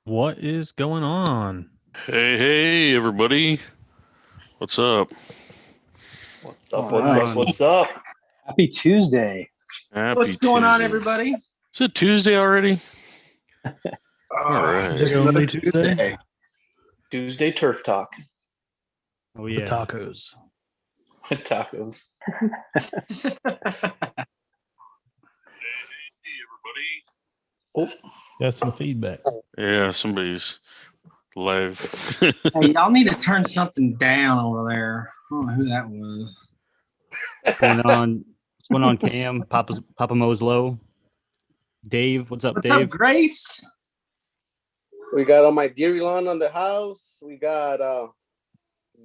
What is going on? Hey, everybody. What's up? What's up? All right. What's up? Happy Tuesday. Happy What's going on, Tuesday. everybody? Is it Tuesday already? All right. Just Only another Tuesday? Tuesday. Tuesday Turf Talk Oh The yeah. tacos. with tacos. Oh, Got some feedback. Yeah, somebody's live. Hey, y'all need to turn something down over there. I don't know who that was. What's going on, Cam? Papa Mo's low. Dave, what's up, What's Dave? up, Grace? We got on my Deary Lawn on the house. We got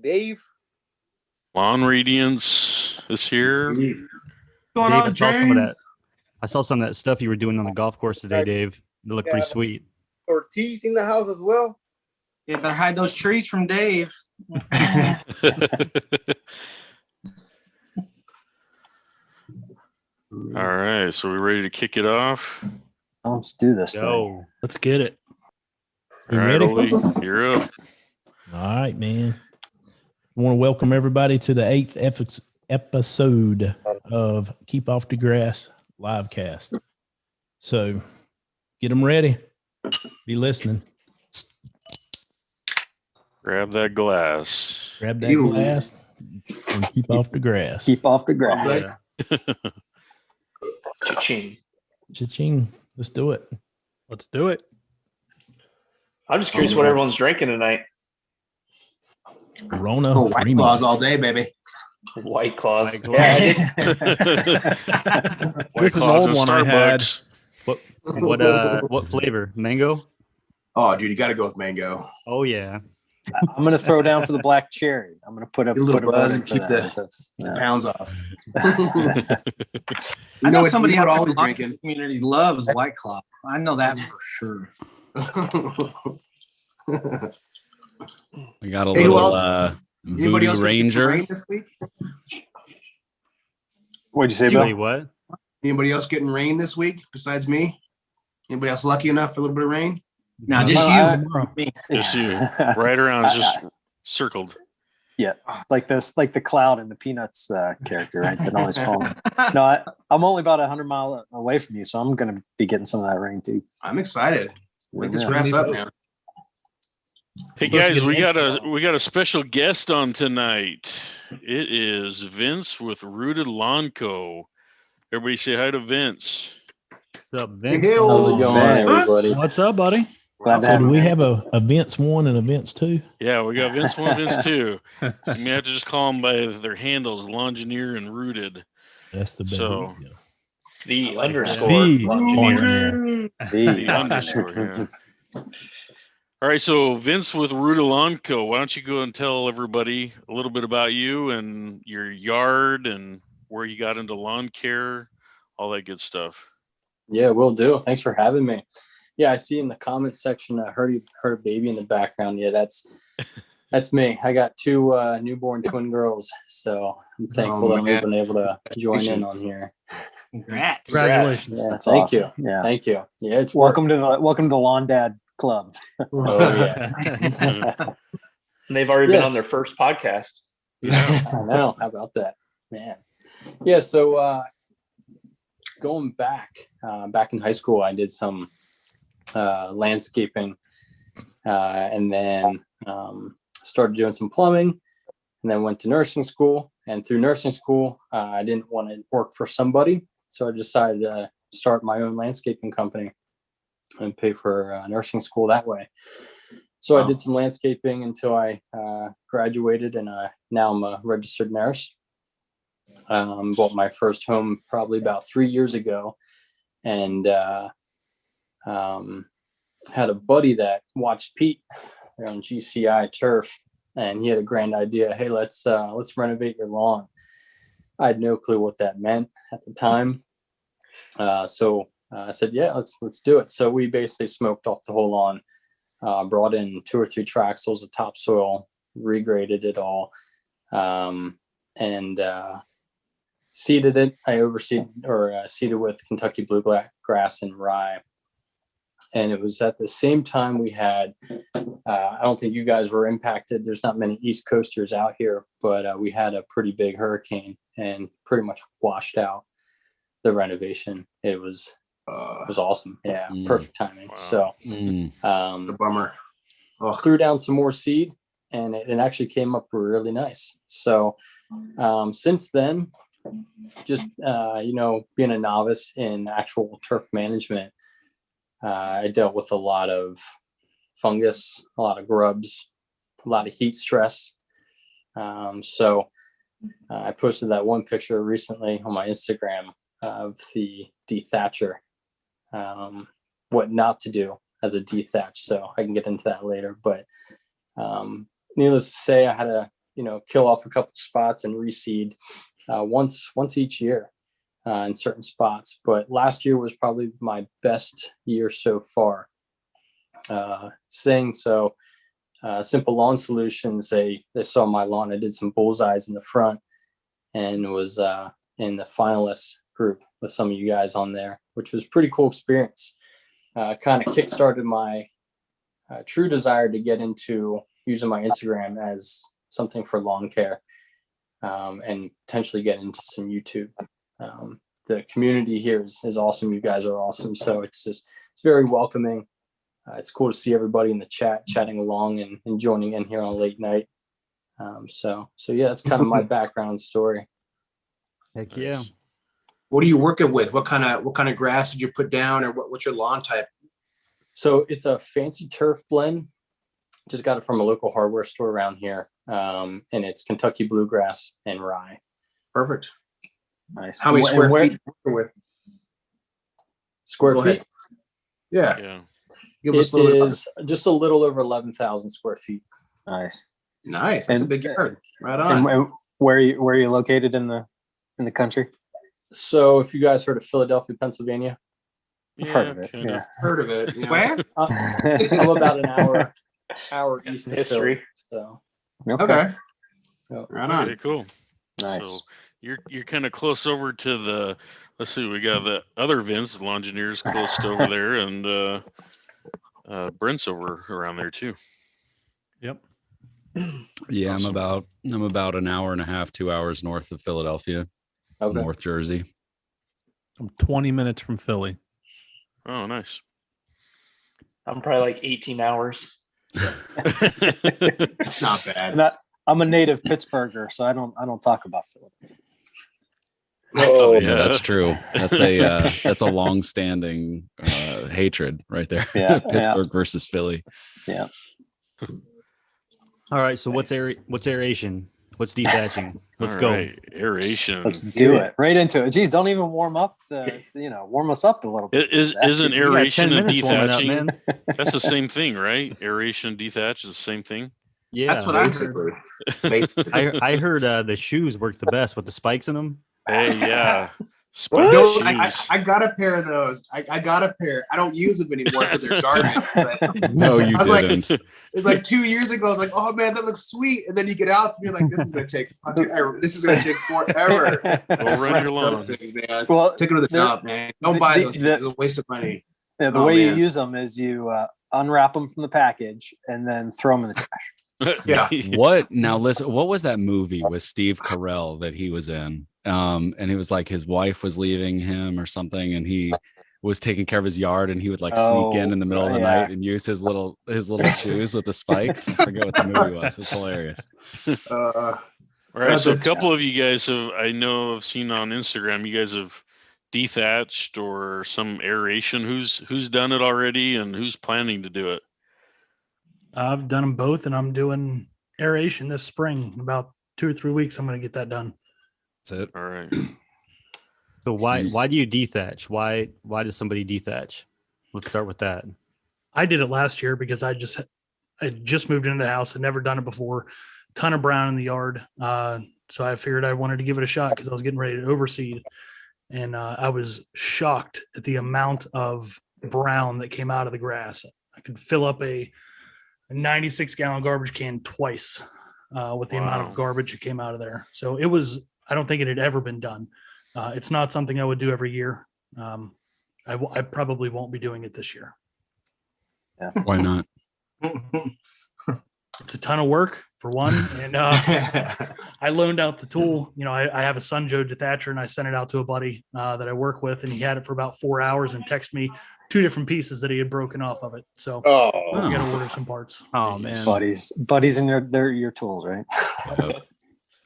Dave. Lawn Radiance is here. What's going Dave, on, I saw some of that. James? I saw some of that stuff you were doing on the golf course today, Dave. It looked pretty Yeah. sweet. Ortiz in the house as well. You better hide those trees from Dave. All right, so we ready to kick it off? Let's do this. Yo. Let's get it. All You right, ready? Olee, you're up. All right, man. I want to welcome everybody to the 8th episode of Keep Off the Grass livecast. So get them ready. Be listening. Grab that glass. Grab that Ew. glass and keep off the grass. Keep off the grass. cha-ching. Cha-ching. Let's do it. Let's do it. I'm just curious what everyone's drinking tonight. Corona. Oh, White Creamy. Claws all day, baby. White Claws. White Claws. Yeah, I did. White This is an Claws old and one I had. Starbucks. What flavor? Mango? Oh, dude, you got to go with mango. Oh yeah. I'm gonna throw down for the black cherry. I'm gonna put up Get a little put a buzz vote in and for keep that. the pounds off. You know what somebody you know what out all in is the drinking. community loves White Claw. I know that for sure. We got a Hey, who little else? Anybody Voodoo else get Ranger. rain this week? What'd you say, Wait, Bill? What? Anybody else getting rain this week besides me? Anybody else lucky enough for a little bit of rain? No, just you. Just you. Right around, it's just circled. Yeah, like the cloud in the Peanuts character, right? That always falls. No, I'm only about 100 miles away from you, so I'm gonna be getting some of that rain too. I'm excited. Wake this Yeah. grass up now. Hey guys, we got a special guest on tonight. It is Vince with Rooted Lawn Co. Everybody say hi to Vince. What's up, Vince? Hey, How's it going, Vince. everybody? What's up, buddy? Glad to So have do you. we have a Vince 1 and a Vince 2? Yeah, we got Vince 1, Vince 2. You may have to just call them by their handles, Lawngenuity and Rooted. That's the best. So- The like underscore. The Lawngenuity. The underscore, yeah. All right, so Vince with Rooted Lawn Co. Why don't you go and tell everybody a little bit about you and your yard and where you got into lawn care, all that good stuff. Yeah, will do. Thanks for having me. Yeah, I see in the comments section, I heard a baby in the background. Yeah, that's me. I got two newborn twin girls, so I'm thankful that I've been able to join in on here. Congrats. Congratulations. Yeah, That's thank awesome. you. Yeah. Thank you. Yeah, it's Welcome to the Lawn Dad Club. Oh yeah. And they've already been on their first podcast. I know. How about that, man? Yeah. So going back in high school, I did some landscaping, and then started doing some plumbing, and then went to nursing school. And through nursing school, I didn't want to work for somebody, so I decided to start my own landscaping company and pay for nursing school that way. So I did some landscaping until I graduated, and now I'm a registered nurse. Bought my first home probably about 3 years ago, and had a buddy that watched Pete on GCI turf, and he had a grand idea. Hey, let's renovate your lawn. I had no clue what that meant at the time, so I said, yeah, let's do it. So we basically smoked off the whole lawn, brought in 2 or 3 traxels of topsoil, regraded it all, and seeded it. I overseeded or seeded with Kentucky bluegrass and rye. And it was at the same time we had, I don't think you guys were impacted. There's not many East Coasters out here, but we had a pretty big hurricane and pretty much washed out the renovation. It was awesome. Yeah, perfect timing. Wow. So The bummer. Oh, threw down some more seed, and it actually came up really nice. So since then, just being a novice in actual turf management, I dealt with a lot of fungus, a lot of grubs, a lot of heat stress. So I posted that one picture recently on my Instagram of the dethatcher, what not to do as a dethatch. So I can get into that later, but needless to say, I had to, kill off a couple spots and reseed once each year in certain spots. But last year was probably my best year so far. Saying so, Simple Lawn Solutions, they saw my lawn. I did some bullseyes in the front and was in the finalist group with some of you guys on there, which was a pretty cool experience. Kind of kickstarted my true desire to get into using my Instagram as something for lawn care, and potentially get into some YouTube. The community here is awesome. You guys are awesome. So it's very welcoming. It's cool to see everybody in the chat chatting along and joining in here on a late night. So yeah, that's kind of my background story. Heck yeah. what are you working with? What kind of grass did you put down, or what's your lawn type? So it's a fancy turf blend. Just got it from a local hardware store around here. And it's Kentucky bluegrass and rye. Perfect. Nice. How many square feet you working with? Square Go feet? ahead. Yeah. Yeah. Give us It a little bit of- is just a little over 11,000 square feet. Nice. Nice. That's a And- big yard. Right on. And where are you located in the country? So if you guys heard of Philadelphia, Pennsylvania, I've heard of it. kinda. Yeah. Heard of it. Yeah. Where? I'm about an hour That's east of history. Philly, so Okay. yeah. Right on. Okay, cool. Nice. So you're kind of close over to the. Let's see, we got the other Vince, the Lawngenuity, close over there, and Brent's over around there too. Yep. Yeah, Awesome. I'm about an hour and a half, 2 hours north of Philadelphia, Okay. North Jersey. I'm 20 minutes from Philly. Oh, nice. I'm probably like 18 hours. Not bad. And I'm a native Pittsburgher, so I don't talk about Philly. Oh, Yeah, that's true. That's a long-standing hatred right there. Yeah, Pittsburgh versus Philly. Yeah. All right. So what's aeration? What's dethatching? Let's All go. right, aeration. Let's do it. Right into it. Geez, don't even warm up warm us up a little bit. Isn't You got 10 aeration and minutes warming up, dethatching? man. That's the same thing, right? Aeration, dethatch is the same thing. Yeah. That's what I heard. Basically. I heard the shoes work the best with the spikes in them. Hey, yeah. No, Spike shoes. I got a pair of those. I got a pair. I don't use them anymore because they're garbage. But No, you I was like- didn't. it's like 2 years ago. I was like, oh man, that looks sweet. And then you get out and you're like, this is gonna take forever. Go run your lawn. Those things, man. Well, Take them to the shop, man. Don't buy those things. It's a waste of money. yeah, the Oh, way you man. use them is you unwrap them from the package and then throw them in the trash. Yeah. What now? Listen, what was that movie with Steve Carell that he was in? And it was like his wife was leaving him or something, and he was taking care of his yard, and he would like sneak in the middle of the night and use his little shoes with the spikes. I forget what the movie was. It was hilarious. All right, so a couple of you guys I've seen on Instagram, you guys have dethatched or some aeration. Who's done it already and who's planning to do it? I've done them both, and I'm doing aeration this spring. In about 2 or 3 weeks, I'm going to get that done. That's it. All right. So why do you dethatch? Why does somebody dethatch? Let's start with that. I did it last year because I just moved into the house. I'd never done it before. Ton of brown in the yard. So I figured I wanted to give it a shot because I was getting ready to overseed. And I was shocked at the amount of brown that came out of the grass. I could fill up a 96-gallon garbage can twice with the amount of garbage that came out of there. So I don't think it had ever been done. It's not something I would do every year. I probably won't be doing it this year. Why not? It's a ton of work for one, and I loaned out the tool. You know, I have a Sunjoe Dethatcher, and I sent it out to a buddy that I work with, and he had it for about 4 hours and texted me 2 different pieces that he had broken off of it. So I got to order some parts. Oh man, buddies in they're your tools, right?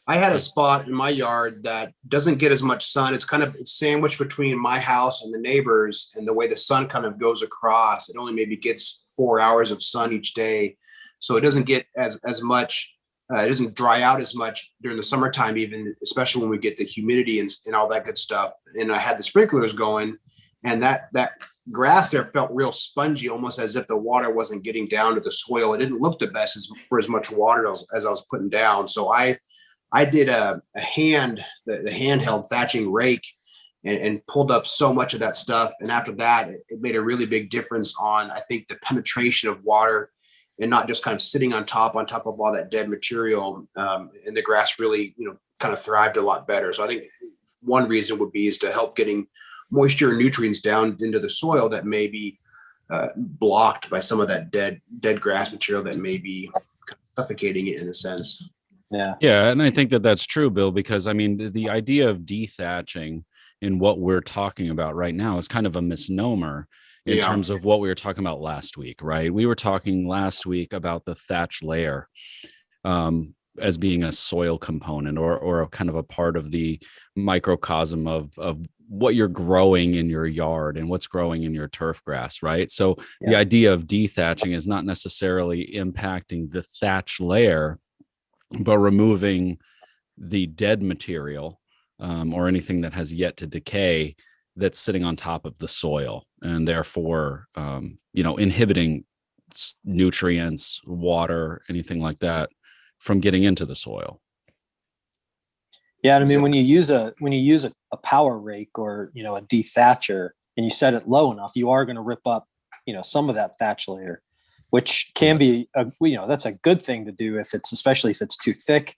I had a spot in my yard that doesn't get as much sun. It's sandwiched between my house and the neighbors, and the way the sun kind of goes across, it only maybe gets 4 hours of sun each day. So it doesn't get as much, it doesn't dry out as much during the summertime, even, especially when we get the humidity and all that good stuff. And I had the sprinklers going, and that grass there felt real spongy, almost as if the water wasn't getting down to the soil. It didn't look the best for as much water as I was putting down. So I did the handheld thatching rake and pulled up so much of that stuff. And after that, it made a really big difference on, I think, the penetration of water, and not just kind of sitting on top of all that dead material. And the grass really, kind of thrived a lot better. So I think one reason would be is to help getting moisture and nutrients down into the soil that may be blocked by some of that dead grass material that may be suffocating it in a sense. Yeah. And I think that's true, Bill, because I mean, the idea of dethatching in what we're talking about right now is kind of a misnomer in terms of what we were talking about last week, right? We were talking last week about the thatch layer as being a soil component or a kind of a part of the microcosm of what you're growing in your yard and what's growing in your turf grass, right? So the idea of dethatching is not necessarily impacting the thatch layer, but removing the dead material or anything that has yet to decay that's sitting on top of the soil, and therefore, inhibiting nutrients, water, anything like that from getting into the soil. Yeah, I mean, when you use a power rake or a dethatcher and you set it low enough, you are going to rip up some of that thatch layer, which can be that's a good thing to do especially if it's too thick.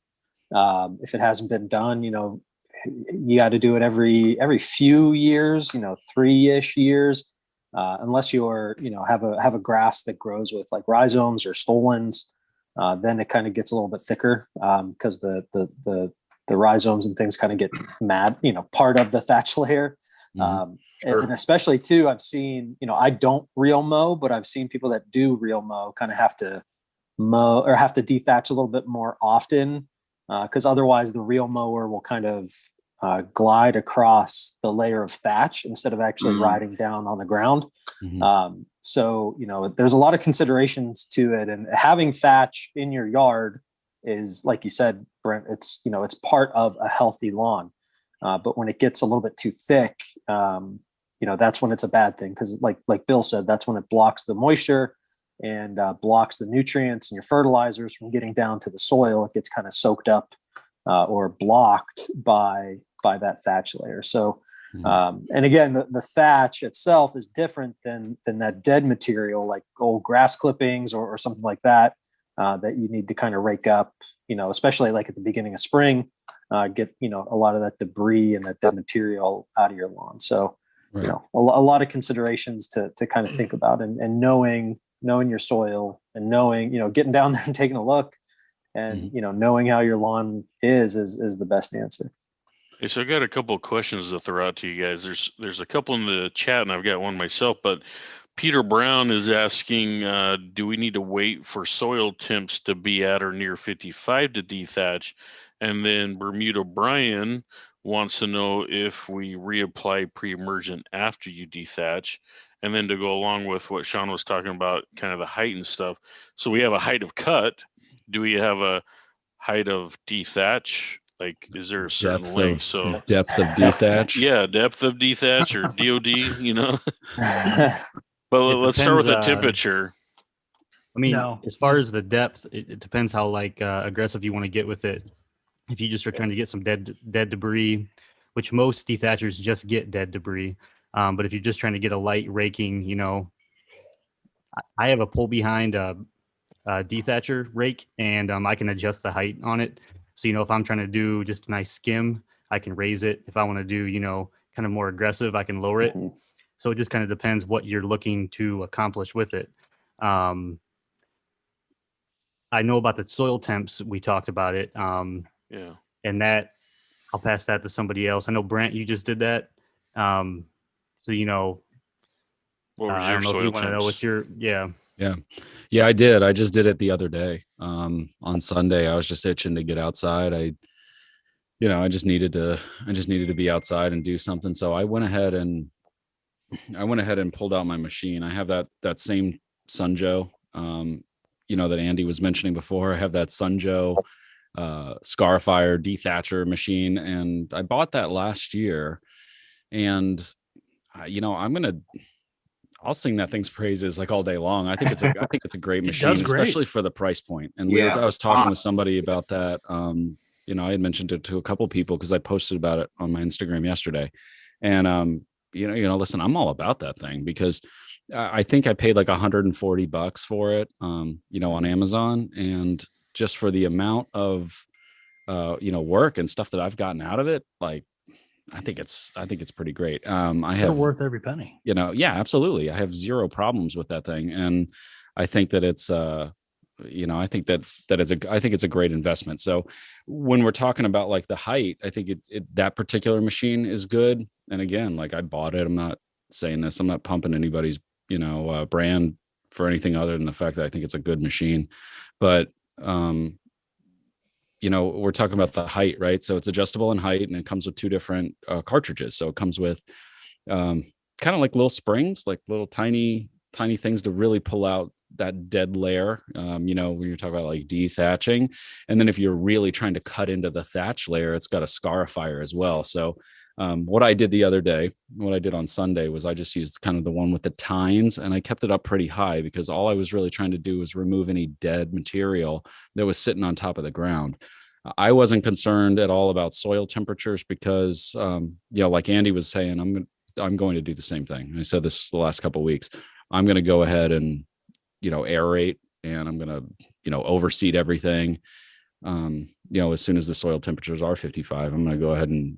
If it hasn't been done, you got to do it every few years, 3-ish years, unless you're have a grass that grows with like rhizomes or stolons. Then it kind of gets a little bit thicker because the rhizomes and things kind of get mad, part of the thatch layer. And especially too, I've seen, I don't real mow, but I've seen people that do real mow kind of have to mow or have to dethatch a little bit more often because otherwise the real mower will kind of glide across the layer of thatch instead of actually riding down on the ground. So, there's a lot of considerations to it, and having thatch in your yard is, like you said, Brent, it's part of a healthy lawn. But when it gets a little bit too thick, that's when it's a bad thing. Cause like Bill said, that's when it blocks the moisture and blocks the nutrients and your fertilizers from getting down to the soil. It gets kind of soaked up or blocked by that thatch layer. So, and again, the thatch itself is different than that dead material, like old grass clippings or something like that, that you need to kind of rake up, especially like at the beginning of spring, get, a lot of that debris and that dead material out of your lawn. So, a lot of considerations to kind of think about and knowing your soil and knowing, getting down there and taking a look and, knowing how your lawn is the best answer. Okay, so I got a couple of questions to throw out to you guys. There's a couple in the chat, and I've got one myself. But Peter Brown is asking, do we need to wait for soil temps to be at or near 55 to dethatch? And then Bermuda Brian wants to know if we reapply pre-emergent after you dethatch. And then to go along with what Sean was talking about, kind of the height and stuff. So we have a height of cut. Do we have a height of dethatch? Like, is there a certain length? So depth of dethatch. Yeah, depth of dethatch or DOD, But let's start with the temperature. I mean, as far as the depth, it depends how aggressive you want to get with it. If you just are trying to get some dead debris, which most dethatchers just get dead debris. But if you're just trying to get a light raking, I have a pull behind dethatcher rake, and I can adjust the height on it. So, if I'm trying to do just a nice skim, I can raise it. If I want to do, kind of more aggressive, I can lower it. So it just kind of depends what you're looking to accomplish with it. I know about the soil temps. We talked about it. Yeah. And that I'll pass that to somebody else. I know Brent, you just did that. So, you know, What was I your don't know if you soil want to know temps? what your, Yeah, I did. I just did it the other day. On Sunday, I was just itching to get outside. I just needed to be outside and do something. So I went ahead and pulled out my machine. I have that same Sunjoe, that Andy was mentioning before. I have that Sunjoe Scarifier Dethatcher machine, and I bought that last year. And I'll sing that thing's praises like all day long. I think it's a great machine, especially for the price point. And I was talking with somebody about that. I had mentioned it to a couple people because I posted about it on my Instagram yesterday. And listen, I'm all about that thing because I think I paid like $140 for it, on Amazon, and just for the amount of work and stuff that I've gotten out of it, like I think it's pretty great. They're worth every penny. Yeah, absolutely. I have zero problems with that thing, and I think that it's I think it's a great investment. So when we're talking about like the height, I think that particular machine is good. And again, like I bought it. I'm not saying this. I'm not pumping anybody's brand for anything other than the fact that I think it's a good machine. But we're talking about the height, right? So it's adjustable in height, and it comes with two different cartridges. So it comes with kind of like little springs, like little tiny things to really pull out that dead layer. When you're talking about like dethatching, and then if you're really trying to cut into the thatch layer, it's got a scarifier as well. So what I did the other day, what I did on Sunday, was I just used kind of the one with the tines, and I kept it up pretty high because all I was really trying to do was remove any dead material that was sitting on top of the ground. I wasn't concerned at all about soil temperatures because, like Andy was saying, I'm going to do the same thing. I said this the last couple of weeks. I'm going to go ahead and, aerate, and I'm going to, overseed everything. As soon as the soil temperatures are 55, I'm going to go ahead and,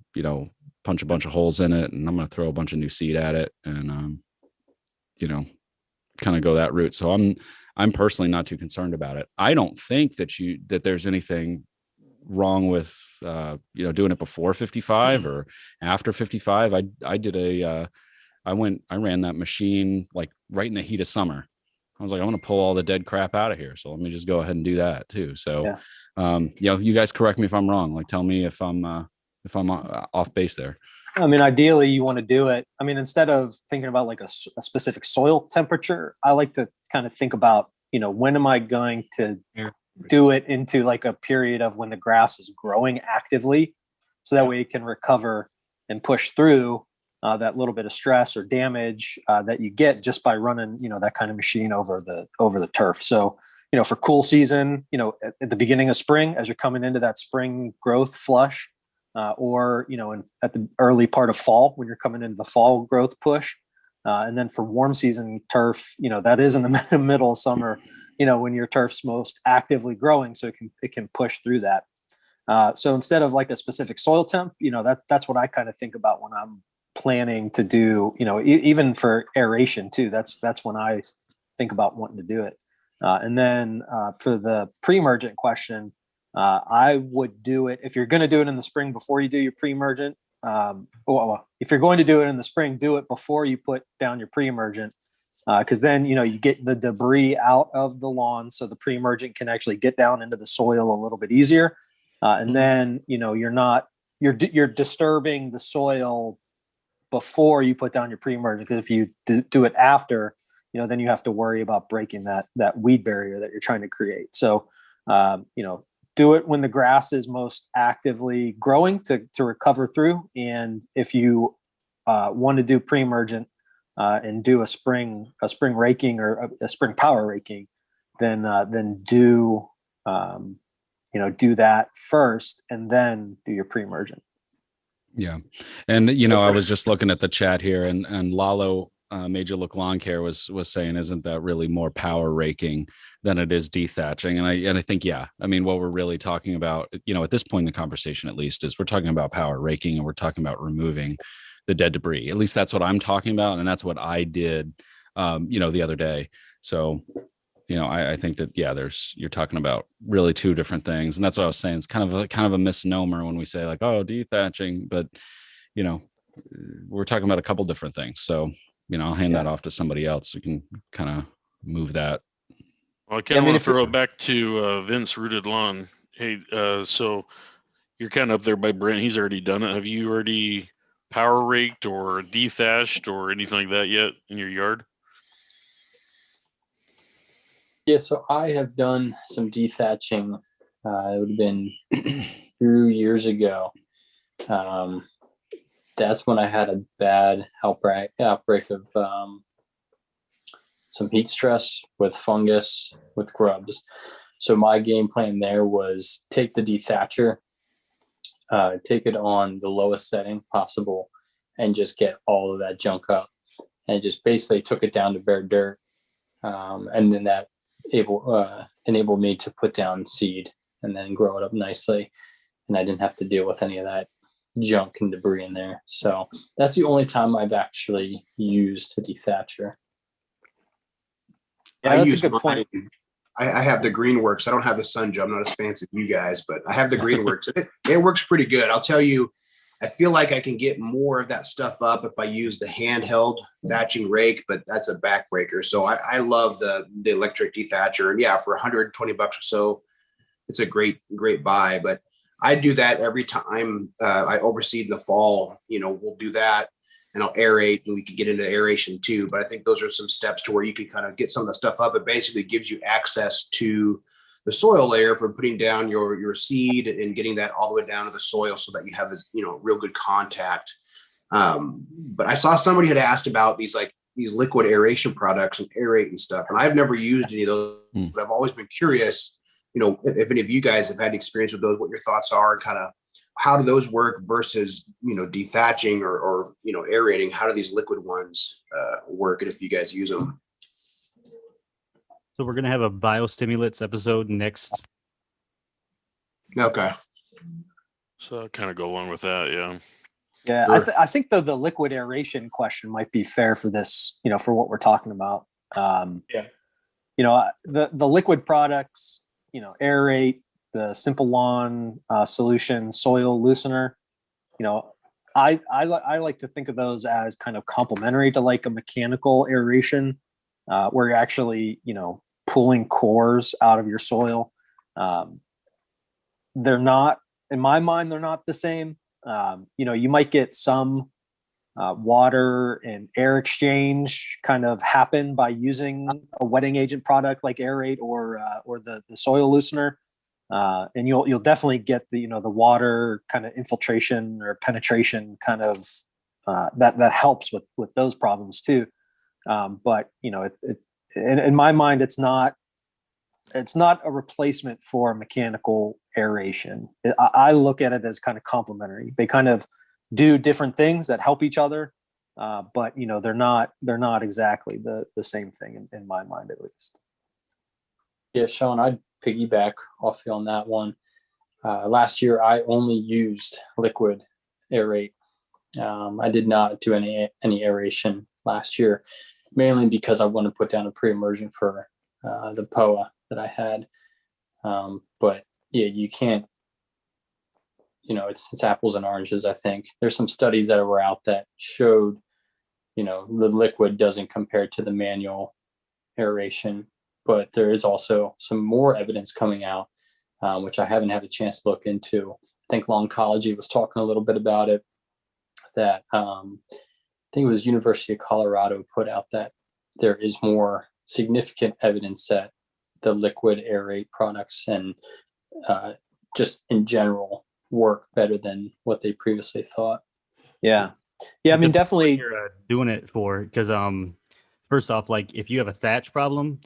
punch a bunch of holes in it, and I'm going to throw a bunch of new seed at it, and, kind of go that route. So I'm personally not too concerned about it. I don't think that there's anything wrong with doing it before 55 or after 55. I ran that machine like right in the heat of summer. I was like, I want to pull all the dead crap out of here, so let me just go ahead and do that too. So you guys correct me if I'm wrong. Like, tell me if I'm off base there. I mean, ideally you want to do it. I mean, instead of thinking about like a specific soil temperature, I like to kind of think about, when am I going to do it into like a period of when the grass is growing actively, so that way it can recover and push through that little bit of stress or damage that you get just by running, that kind of machine over the turf. So, for cool season, at the beginning of spring, as you're coming into that spring growth flush, or, at the early part of fall, when you're coming into the fall growth push. And then for warm season turf, that is in the middle of summer, when your turf's most actively growing, so it can push through that. So instead of like a specific soil temp, that's what I kind of think about when I'm planning to do, even for aeration too. That's when I think about wanting to do it. And then for the pre-emergent question, I would do it if you're going to do it in the spring before you do your pre-emergent. If you're going to do it in the spring, do it before you put down your pre-emergent, because then you get the debris out of the lawn, so the pre-emergent can actually get down into the soil a little bit easier. And then you're disturbing the soil before you put down your pre-emergent, because if you do it after, then you have to worry about breaking that weed barrier that you're trying to create. So do it when the grass is most actively growing to recover through. And if you want to do pre-emergent and do a spring raking or a spring power raking, then do that first and then do your pre-emergent. Yeah. And, I was just looking at the chat here, and Lalo, Major Look Lawn Care was saying, isn't that really more power raking than it is dethatching? And I think, what we're really talking about, at this point in the conversation, at least, is we're talking about power raking, and we're talking about removing the dead debris. At least that's what I'm talking about. And that's what I did, the other day. So, I think that, yeah, you're talking about really two different things. And that's what I was saying. It's kind of a misnomer when we say like, oh, dethatching, but we're talking about a couple different things. So, I'll hand that off to somebody else. We can kind of move that. Well, I kind of want to throw it back to Vince Rooted Lawn. Hey, so you're kind of up there by Brent. He's already done it. Have you already power raked or dethatched or anything like that yet in your yard? Yeah, so I have done some dethatching. It would have been 2 years ago. That's when I had a bad outbreak of some heat stress with fungus, with grubs. So my game plan there was take the dethatcher, take it on the lowest setting possible, and just get all of that junk up. And just basically took it down to bare dirt. And then that enabled me to put down seed and then grow it up nicely. And I didn't have to deal with any of that junk and debris in there. So that's the only time I've actually used a dethatcher. Yeah, that's a good point. I have the Greenworks. I don't have the Sunjo. I'm not as fancy as you guys, but I have the Greenworks. It works pretty good. I'll tell you, I feel like I can get more of that stuff up if I use the handheld thatching rake, but that's a backbreaker. So I love the electric dethatcher. And yeah, for $120 or so, it's a great buy. But I do that every time I overseed in the fall. We'll do that and I'll aerate, and we can get into aeration too. But I think those are some steps to where you can kind of get some of the stuff up. It basically gives you access to the soil layer for putting down your seed and getting that all the way down to the soil so that you have this, real good contact. But I saw somebody had asked about these liquid aeration products and aerate and stuff. And I've never used any of those, but I've always been curious, if any of you guys have had experience with those, what your thoughts are, and kind of how do those work versus, dethatching or aerating? How do these liquid ones work? And if you guys use them. So we're going to have a biostimulants episode next. Okay. So I'll kind of go along with that. Yeah. Yeah. Sure. I think though the liquid aeration question might be fair for this, for what we're talking about. The liquid products, aerate, the Simple Lawn solution, soil loosener, I like to think of those as kind of complementary to like a mechanical aeration, where you're actually, pulling cores out of your soil. They're not, in my mind, they're not the same. You might get some water and air exchange kind of happen by using a wetting agent product like aerate or the soil loosener. And you'll definitely get the water kind of infiltration or penetration kind of that helps with those problems too. But in my mind, it's not a replacement for mechanical aeration. I look at it as kind of complementary. They kind of do different things that help each other, but they're not exactly the same thing in my mind, at least. Yeah, Sean, I'd piggyback off you on that one. Last year, I only used liquid aerate. I did not do any aeration last year, mainly because I wanted to put down a pre-immersion for the POA that I had. But yeah, you can't, it's apples and oranges. I think there's some studies that were out that showed, the liquid doesn't compare to the manual aeration, but there is also some more evidence coming out, which I haven't had a chance to look into. I think Lawngenuity was talking a little bit about it, that I think it was University of Colorado put out that there is more significant evidence that the liquid aerate products and just in general work better than what they previously thought. Yeah. I mean, definitely you're doing it for, because first off, like if you have a thatch problem,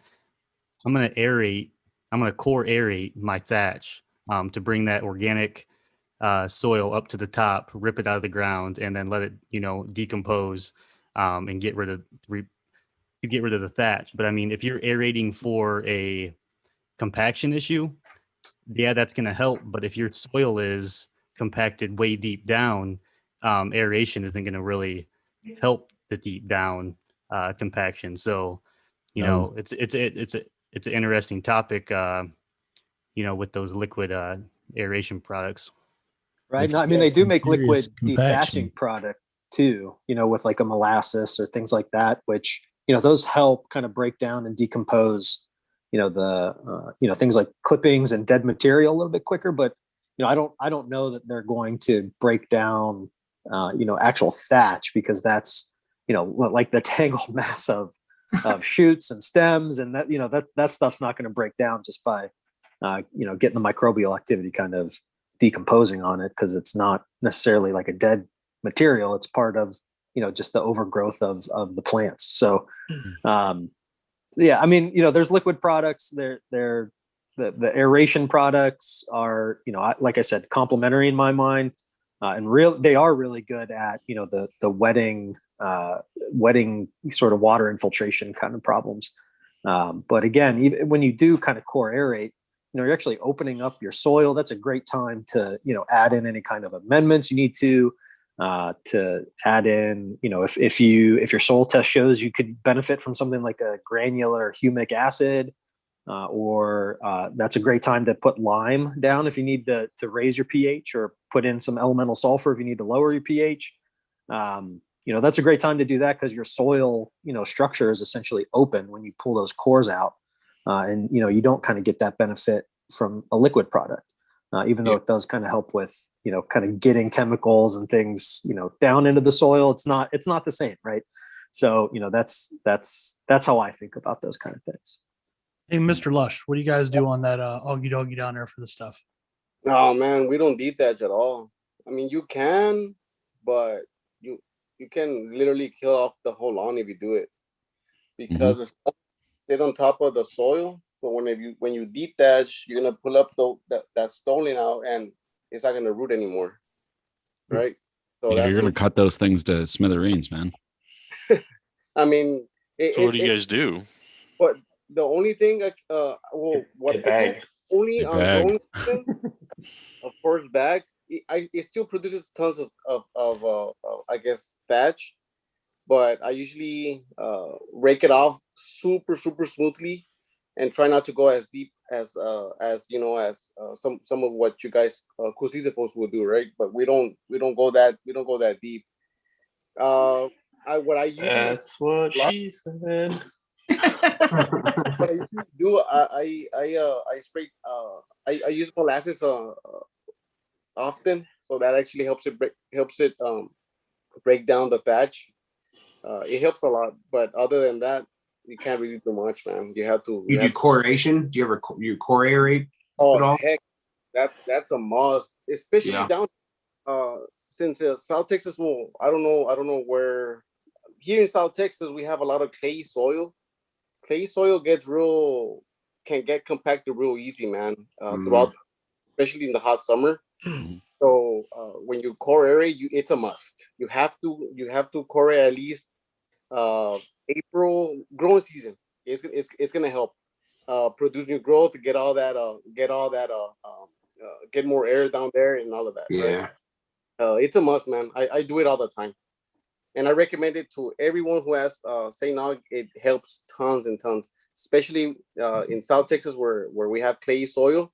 I'm going to core aerate my thatch to bring that organic soil up to the top, rip it out of the ground, and then let it, decompose and get rid of the thatch. But I mean, if you're aerating for a compaction issue, yeah, that's going to help. But if your soil is compacted way deep down, aeration isn't going to really help the deep down compaction. So you know, it's an interesting topic, you know, with those liquid aeration products. Right. If No, I you mean, got they do some make serious liquid compaction. dethatching product too, you know, with like a molasses or things like that, which, you know, those help kind of break down and decompose, you know, you know, things like clippings and dead material a little bit quicker. But, you know, I don't know that they're going to break down, you know, actual thatch, because that's, you know, like the tangled mass of shoots and stems, and that, you know, that stuff's not going to break down just by, you know, getting the microbial activity kind of decomposing on it, because it's not necessarily like a dead material. It's part of, you know, just the overgrowth of the plants. So yeah, I mean, you know, there's liquid products. The aeration products are, you know, like I said, complementary in my mind, and they are really good at, you know, the wetting sort of water infiltration kind of problems. But again, even when you do kind of core aerate, you know, you're actually opening up your soil. That's a great time to, you know, add in any kind of amendments you need to add in, you know, if your soil test shows you could benefit from something like a granular humic acid, or that's a great time to put lime down if you need to raise your pH, or put in some elemental sulfur if you need to lower your pH. You know, that's a great time to do that, because your soil, you know, structure is essentially open when you pull those cores out. And, you know, you don't kind of get that benefit from a liquid product, even though it does kind of help with, you know, kind of getting chemicals and things, you know, down into the soil. It's not the same, right? So, you know, that's how I think about those kind of things. Hey, Mr. Lush, what do you guys do on that Augie Doggy down there for the stuff? No, man, we don't detach at all. I mean, you can, but you can literally kill off the whole lawn if you do it, because it's sit on top of the soil. So when you detach, you're gonna pull up that Stolon out, and it's not gonna root anymore, right? So Yeah, that's you're gonna cut those things to smithereens, man. I mean, So what do you guys do? But the only thing, what I do only on growing season, of course, bag. It still produces tons of I guess thatch, but I usually rake it off super smoothly, and try not to go as deep as you know, as some of what you guys Cusizipos will do, right? But we don't go that deep. What I usually That's what she said. what I usually do, I spray I use molasses often, so that actually helps it break down the thatch. It helps a lot, but other than that, you can't really do much, man. You have to. You do coration? Do you ever you core aerate? Oh heck, that's a must, especially down since South Texas. Well, I don't know where. Here in South Texas, we have a lot of clay soil. Clay soil can get compacted real easy, man. Throughout, especially in the hot summer. So when you core aerate, it's a must. You have to core aerate at least April growing season. It's gonna help produce new growth, get more air down there and all of that. Yeah. Right? It's a must, man. I do it all the time, and I recommend it to everyone who has St. Aug. It helps tons and tons, especially in South Texas where we have clay soil.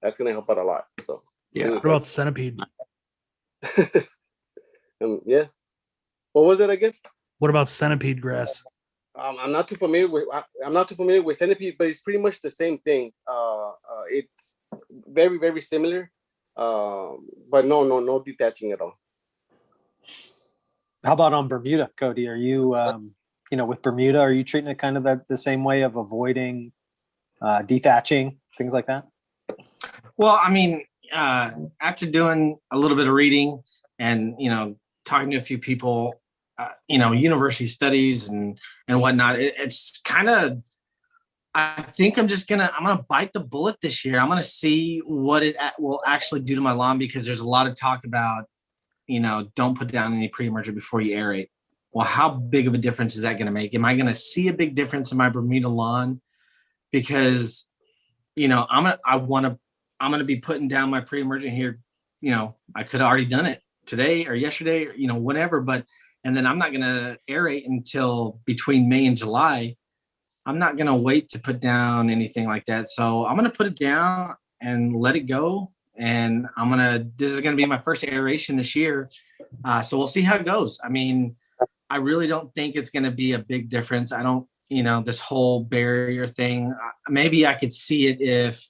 That's gonna help out a lot. So yeah. What about the centipede? Yeah. What was it again? What about centipede grass? I'm not too familiar with centipede, but it's pretty much the same thing. It's very, very similar, but no detaching at all. How about on Bermuda, Cody? Are you, you know, with Bermuda, are you treating it kind of the same way of avoiding dethatching, things like that? Well, I mean, after doing a little bit of reading and, you know, talking to a few people, you know, university studies and whatnot, it's kind of, I think I'm gonna bite the bullet this year. I'm gonna see what it will actually do to my lawn, because there's a lot of talk about, you know, don't put down any pre-emerger before you aerate. Well, how big of a difference is that going to make? Am I going to see a big difference in my Bermuda lawn? Because, you know, I'm going to be putting down my pre-emergent here. You know, I could have already done it today or yesterday, or, you know, whatever, and then I'm not going to aerate until between May and July. I'm not going to wait to put down anything like that. So I'm going to put it down and let it go. And this is going to be my first aeration this year. So we'll see how it goes. I mean, I really don't think it's going to be a big difference. I don't, this whole barrier thing, maybe I could see it if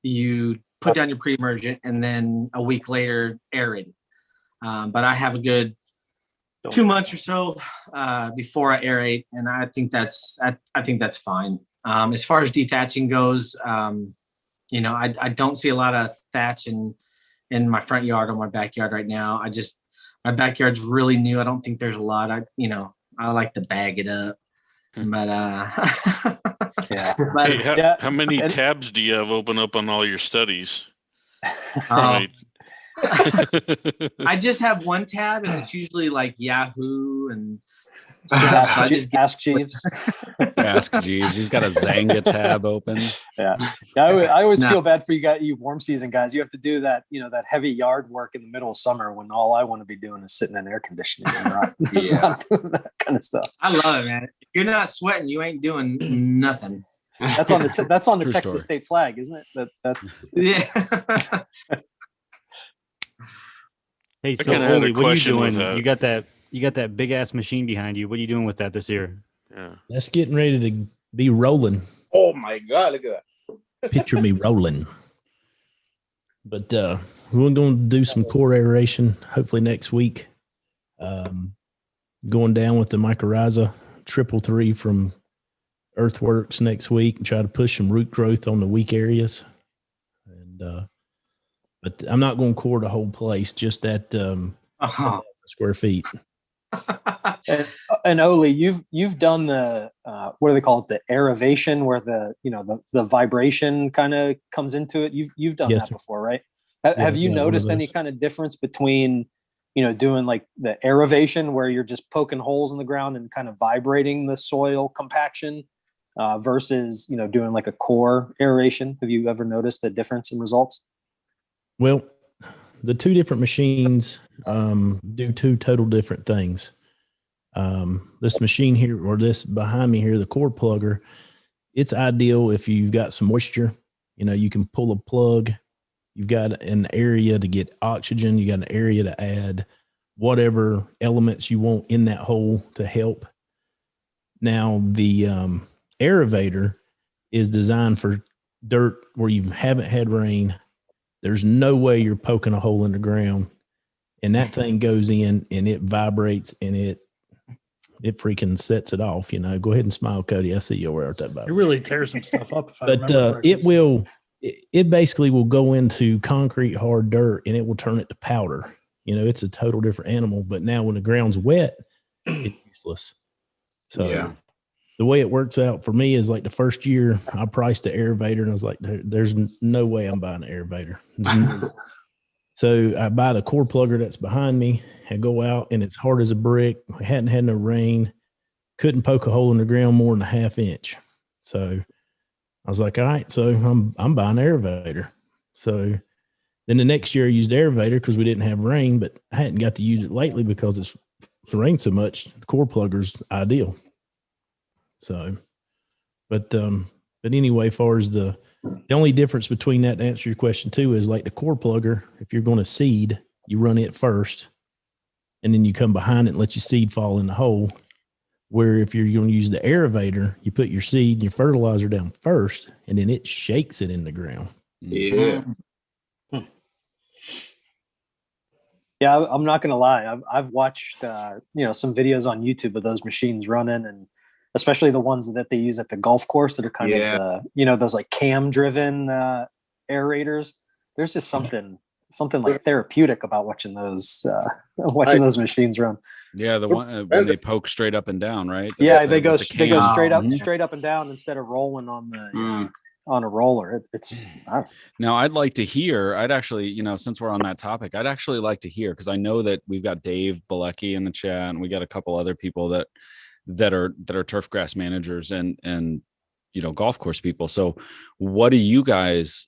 you put down your pre-emergent and then a week later aerate it. But I have a good 2 months or so before I aerate, and I think that's fine. As far as dethatching goes, I don't see a lot of thatch in my front yard or my backyard right now. My backyard's really new. I don't think there's a lot. I like to bag it up, but yeah. Hey, how many tabs do you have open up on all your studies? I just have one tab, and it's usually like Yahoo and Ask Jeeves. Ask Jeeves. He's got a Zanga tab open. Yeah. I always feel bad for you warm season guys. You have to do that, that heavy yard work in the middle of summer when all I want to be doing is sitting in air conditioning and not doing that kind of stuff. I love it, man. If you're not sweating, you ain't doing nothing. That's on the True Texas story. state flag, isn't it? Yeah. Hey, so Olee, what are you doing? You got that big ass machine behind you. What are you doing with that this year? Yeah. That's getting ready to be rolling. Oh my God, look at that. Picture me rolling. But we're going to do some core aeration hopefully next week. Going down with the mycorrhiza 333 from Earthworks next week and try to push some root growth on the weak areas. And but I'm not going to core the whole place, just that square feet. And Olee, you've done the what do they call it, the aeravation, where the vibration kind of comes into it. You've done that before, right? Have you noticed any kind of difference between doing like the aeravation where you're just poking holes in the ground and kind of vibrating the soil compaction versus doing like a core aeration? Have you ever noticed a difference in results? Well, the two different machines do two total different things. This machine here, or this behind me here, the core plugger, it's ideal if you've got some moisture. You can pull a plug. You've got an area to get oxygen. You got an area to add whatever elements you want in that hole to help. Now, the Aera-vator is designed for dirt where you haven't had rain. There's no way you're poking a hole in the ground, and that thing goes in and it vibrates and it freaking sets it off. Go ahead and smile, Cody. I see you over there. It really tears some stuff up. But it basically will go into concrete hard dirt and it will turn it to powder. It's a total different animal. But now when the ground's wet, it's useless. So the way it works out for me is like the first year I priced the Aera-vator and I was like, there's no way I'm buying an Aera-vator. So I buy the core plugger that's behind me and go out, and it's hard as a brick. We hadn't had no rain. Couldn't poke a hole in the ground more than a ½ inch. So I was like, all right, so I'm buying Aera-vator. So then the next year I used Aera-vator because we didn't have rain, but I hadn't got to use it lately because it's rained so much. The core plugger's ideal. So, but anyway, as far as the only difference between that, to answer your question too, is like the core plugger, if you're going to seed, you run it first and then you come behind it and let your seed fall in the hole. Where if you're going to use the Aera-vator, you put your seed and your fertilizer down first and then it shakes it in the ground. Yeah. Yeah, I'm not going to lie. I've watched, some videos on YouTube of those machines running, and especially the ones that they use at the golf course that are kind of, those like cam driven aerators. There's just something like therapeutic about watching those machines run. Yeah. The one when they poke straight up and down, right? They go straight up and down instead of rolling on the, on a roller. Now I'd like to hear, since we're on that topic, I'd actually like to hear, because I know that we've got Dave Bilecki in the chat and we got a couple other people that are turf grass managers and golf course people. So what are you guys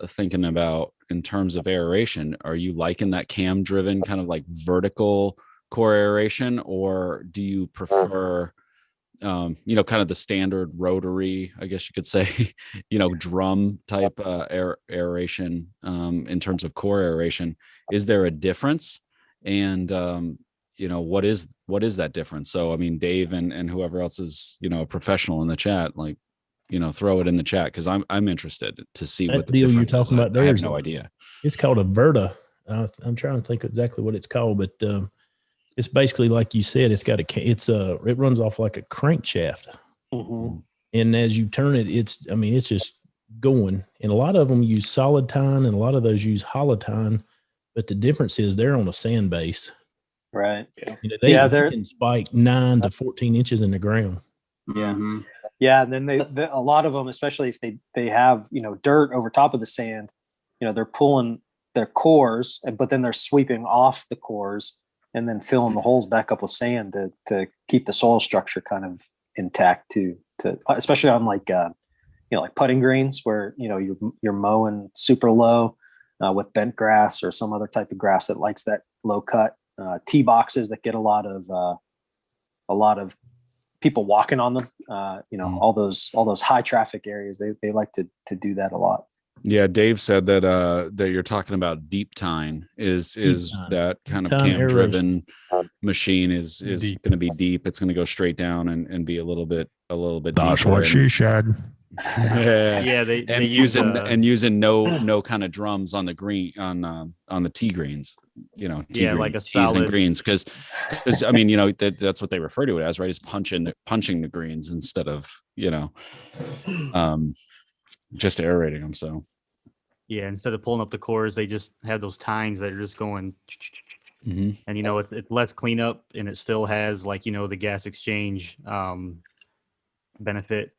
thinking about in terms of aeration? Are you liking that cam driven kind of like vertical core aeration, or do you prefer kind of the standard rotary, I guess you could say, drum type aeration in terms of core aeration. Is there a difference? And what is that difference? So I mean, Dave and whoever else is a professional in the chat, like throw it in the chat, because I'm interested to see That what the deal you're difference is. talking about I have there no is idea. It's called a Verta. I'm trying to think exactly what it's called, but it's basically like you said. It runs off like a crankshaft, and as you turn it, it's just going. And a lot of them use solid tine, and a lot of those use hollow tine. But the difference is they're on a sand base, right? They can spike 9 to 14 inches in the ground. Yeah, yeah. And then a lot of them, especially if they have dirt over top of the sand, they're pulling their cores, but then they're sweeping off the cores and then filling the holes back up with sand to keep the soil structure kind of intact to especially on like putting greens where you're mowing super low with bent grass or some other type of grass that likes that low cut, tee boxes that get a lot of people walking on them, all those high traffic areas, they like to do that a lot. Yeah, Dave said that you're talking about deep tine is that kind of cam driven machine is going to be deep. It's going to go straight down and be a little bit That's deeper. what she said. Yeah, they using no kind of drums on the green on the tee greens, like a tees solid and greens, because I mean that's what they refer to it as, right? Is punching the greens instead of just aerating them. So yeah, instead of pulling up the cores, they just have those tines that are just going, and it's less cleanup, and it still has the gas exchange benefit.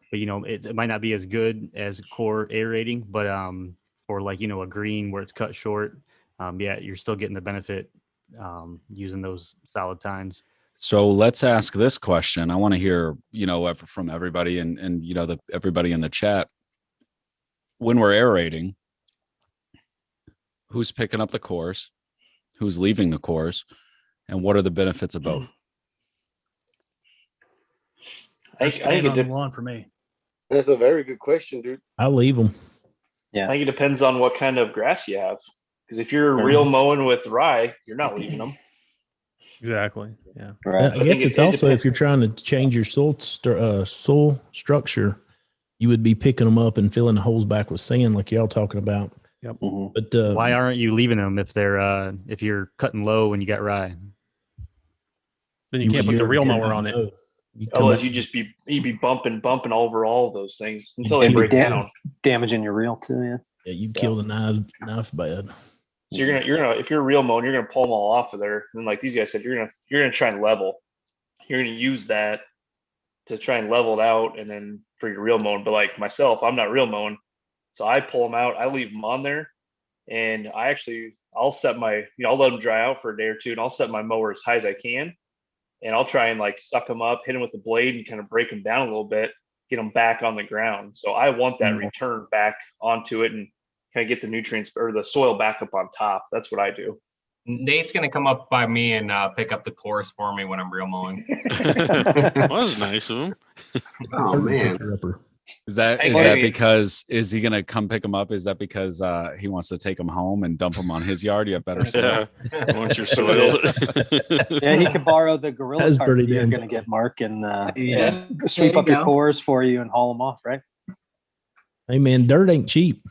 But it might not be as good as core aerating, but for a green where it's cut short, you're still getting the benefit using those solid tines. So let's ask this question. I want to hear, from everybody and everybody in the chat. When we're aerating, who's picking up the cores, who's leaving the cores, and what are the benefits of both? I think it depends on for me. That's a very good question, dude. I leave them. Yeah, I think it depends on what kind of grass you have. Because if you're real mowing with rye, you're not leaving them. Exactly. Yeah. Right. I guess it's also if you're trying to change your soil structure, you would be picking them up and filling the holes back with sand, like y'all talking about. Yep. But why aren't you leaving them if they're if you're cutting low and you got rye? Then you can't put the real mower on it. Otherwise, you'd be bumping over all of those things until they break down, damaging your reel too. Yeah, you kill the knife bad. So you're gonna if you're real mowing, you're gonna pull them all off of there, and like these guys said, you're gonna try and level. You're gonna use that to try and level it out, and then for your real mowing. But like myself, I'm not real mowing, so I pull them out, I leave them on there, and I'll set my I'll let them dry out for a day or two, and I'll set my mower as high as I can, and I'll try and suck them up, hit them with the blade, and kind of break them down a little bit, get them back on the ground. So I want that return back onto it and kind of get the nutrients or the soil back up on top. That's what I do. Nate's going to come up by me and pick up the cores for me when I'm real mowing. That was nice of him. Oh, man. Is that because is he going to come pick them up? Is that because he wants to take them home and dump them on his yard? You have better soil. Yeah, I want your soil. Yeah, he could borrow the gorilla cart that you're going to get, Mark, and sweep up your cores for you and haul them off, right? Hey, man, dirt ain't cheap.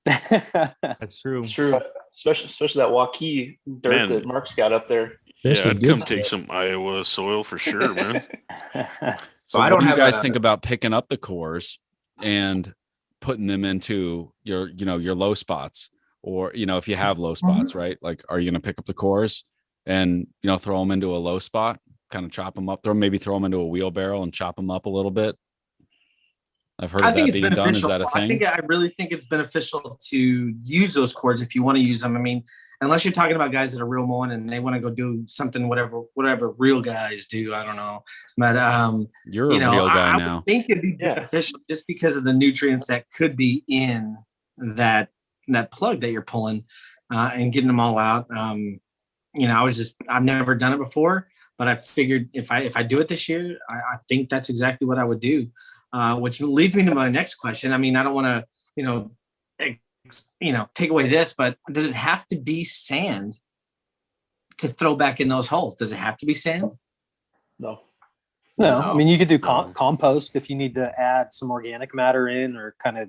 That's true. It's true. Especially that Waukee dirt that Mark's got up there. Yeah, I'd come take some Iowa soil for sure, man. So what do you guys think about picking up the cores and putting them into your low spots, or if you have low spots, right? Like, are you going to pick up the cores and throw them into a low spot, kind of chop them up, throw them into a wheelbarrow and chop them up a little bit? I've heard of that being done. Is that a thing? I really think it's beneficial to use those cords if you want to use them. I mean, unless you're talking about guys that are real mowing and they want to go do something, whatever real guys do. I don't know, but you're a real guy now. I think it'd be beneficial just because of the nutrients that could be in that plug that you're pulling and getting them all out. I've never done it before, but I figured if I do it this year, I think that's exactly what I would do. Which leads me to my next question. I mean, I don't want to, take away this, but does it have to be sand to throw back in those holes? Does it have to be sand? No. No, I mean, you could do compost if you need to add some organic matter in, or kind of,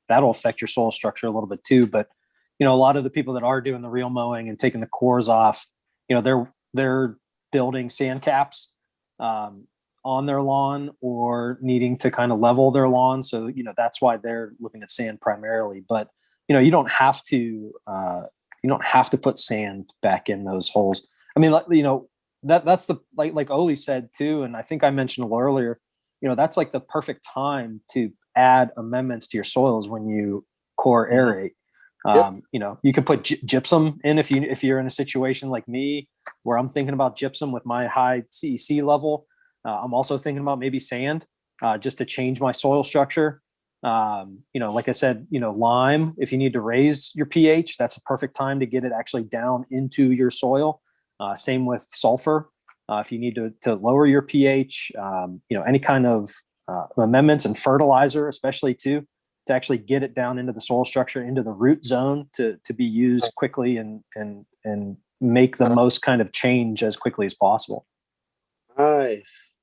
that'll affect your soil structure a little bit too. But, a lot of the people that are doing the real mowing and taking the cores off, they're building sand caps on their lawn, or needing to kind of level their lawn. So, that's why they're looking at sand primarily. But, you don't have to put sand back in those holes. I mean, that's the like Olee said too, and I think I mentioned a little earlier, that's like the perfect time to add amendments to your soils when you core aerate. You can put gypsum in if you're in a situation like me where I'm thinking about gypsum with my high CEC level. I'm also thinking about maybe sand, just to change my soil structure. Like I said, lime, if you need to raise your pH, that's a perfect time to get it actually down into your soil. Same with sulfur. If you need to lower your pH, any kind of amendments and fertilizer, especially too, to actually get it down into the soil structure, into the root zone to be used quickly and make the most kind of change as quickly as possible. Nice.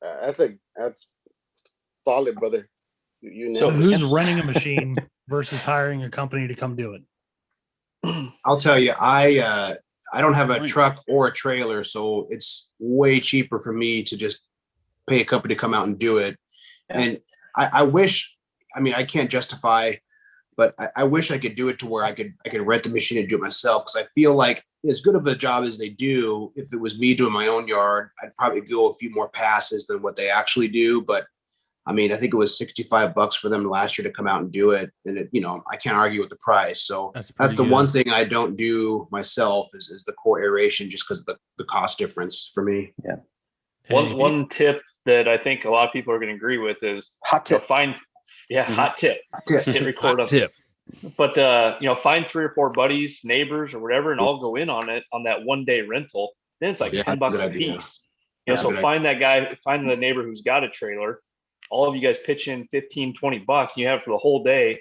That's solid, brother. So who's renting a machine versus hiring a company to come do it? I'll tell you, I don't have a truck or a trailer, so it's way cheaper for me to just pay a company to come out and do it. Yeah. And I wish, I can't justify, but I wish I could do it to where I could rent the machine and do it myself. Because I feel like as good of a job as they do, if it was me doing my own yard, I'd probably go a few more passes than what they actually do. But I think it was $65 for them last year to come out and do it. And I can't argue with the price. So that's the one thing I don't do myself is the core aeration, just because of the cost difference for me. Yeah. One tip that I think a lot of people are going to agree with is hot tip. Hot tip. Hit record hot tip. But find 3 or 4 buddies, neighbors, or whatever, and all go in on it on that 1-day rental. Then it's like $10 a piece. So find that guy, find the neighbor who's got a trailer. All of you guys pitch in $15-20. You have it for the whole day,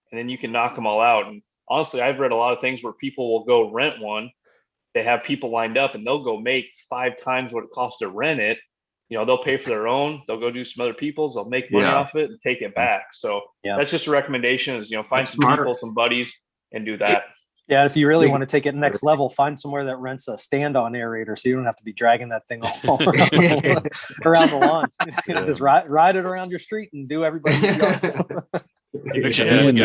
and then you can knock them all out. And honestly, I've read a lot of things where people will go rent one. They have people lined up, and they'll go make 5 times what it costs to rent it. They'll pay for their own. They'll go do some other people's. They'll make money off it and take it back. So that's just a recommendation: is find some people, some buddies, and do that. Yeah, if you really want to take it next level, find somewhere that rents a stand-on aerator, so you don't have to be dragging that thing all around the lawn. Just ride it around your street and do everybody's yard. Assuming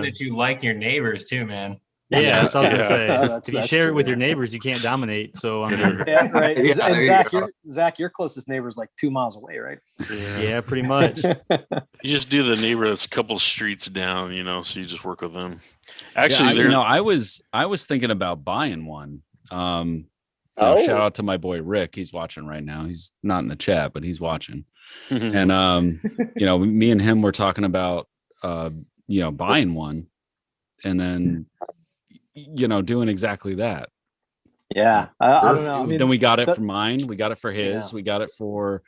that you like your neighbors too, man. Yeah, that's all I was gonna say. If you share it with your neighbors, you can't dominate. So right. And Zach, your closest neighbor is like 2 miles away, right? Yeah, pretty much. You just do the neighbor that's a couple streets down, so you just work with them. Actually, I was thinking about buying one. Shout out to my boy Rick. He's watching right now. He's not in the chat, but he's watching. And me and him were talking about buying one, and then doing exactly that. Yeah, I don't know. Then we got it for mine. We got it for his. We got it for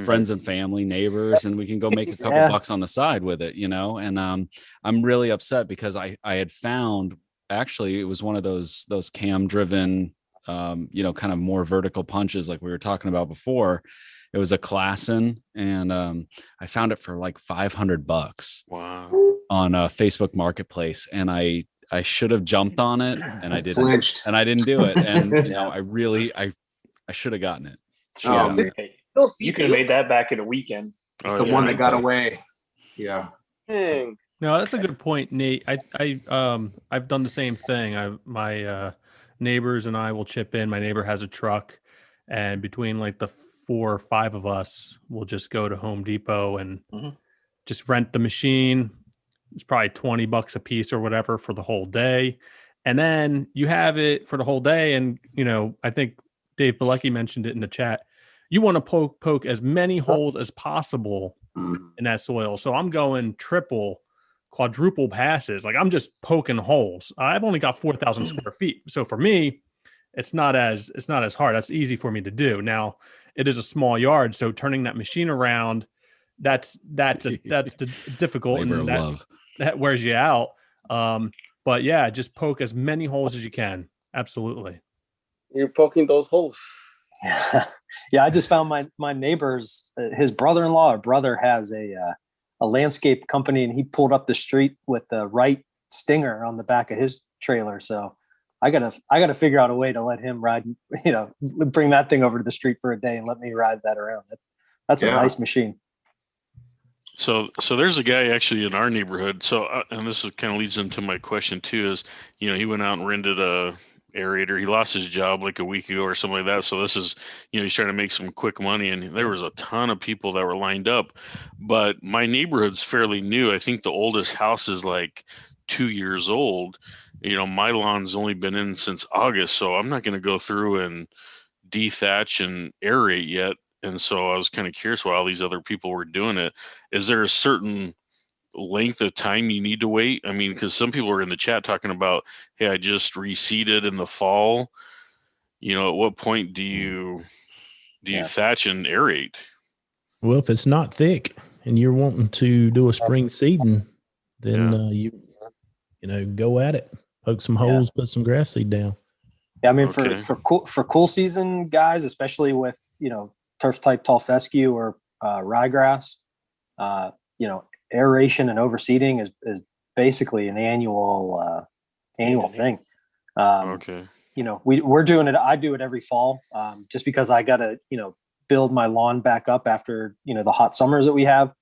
friends and family, neighbors, and we can go make a couple bucks on the side with it, And I'm really upset because I had found, actually, it was one of those cam driven, kind of more vertical punches like we were talking about before. It was a Klassen, and I found it for like $500. Wow. On a Facebook Marketplace, and I should have jumped on it, and I didn't. Flinched. And I didn't do it. And I should have gotten it. You could have made that back in a weekend. It's the one that got away. Yeah. No, that's a good point, Nate. I've done the same thing. My neighbors and I will chip in. My neighbor has a truck, and between like the 4 or 5 of us, we'll just go to Home Depot and just rent the machine. It's probably $20 a piece or whatever for the whole day. And then you have it for the whole day. And, I think Dave Bilecki mentioned it in the chat. You want to poke as many holes as possible in that soil. So I'm going triple, quadruple passes. Like I'm just poking holes. I've only got 4,000 square feet. So for me, it's not as hard. That's easy for me to do. Now it is a small yard, so turning that machine around, that's difficult, Labor and of love. that wears you out. But yeah, just poke as many holes as you can. Absolutely. You're poking those holes. Yeah, I just found my neighbor's his brother-in-law or brother has a landscape company, and he pulled up the street with the right stinger on the back of his trailer. So I gotta figure out a way to let him ride, bring that thing over to the street for a day and let me ride that around. That's a nice machine. So there's a guy actually in our neighborhood. So, and this kind of leads into my question too, is, he went out and rented a aerator. He lost his job like a week ago or something like that. So this is, he's trying to make some quick money, and there was a ton of people that were lined up, but my neighborhood's fairly new. I think the oldest house is like 2 years old. My lawn's only been in since August, so I'm not going to go through and dethatch and aerate yet. And so I was kind of curious why all these other people were doing it. Is there a certain length of time you need to wait? I mean, because some people are in the chat talking about, hey, I just reseeded in the fall. At what point do you thatch and aerate? Well, if it's not thick and you're wanting to do a spring seeding, then you go at it. Poke some holes, put some grass seed down. Yeah, I mean, for cool season guys, especially with turf type tall fescue or ryegrass, aeration and overseeding is basically an annual thing. We're doing it. I do it every fall, just because I gotta build my lawn back up after the hot summers that we have.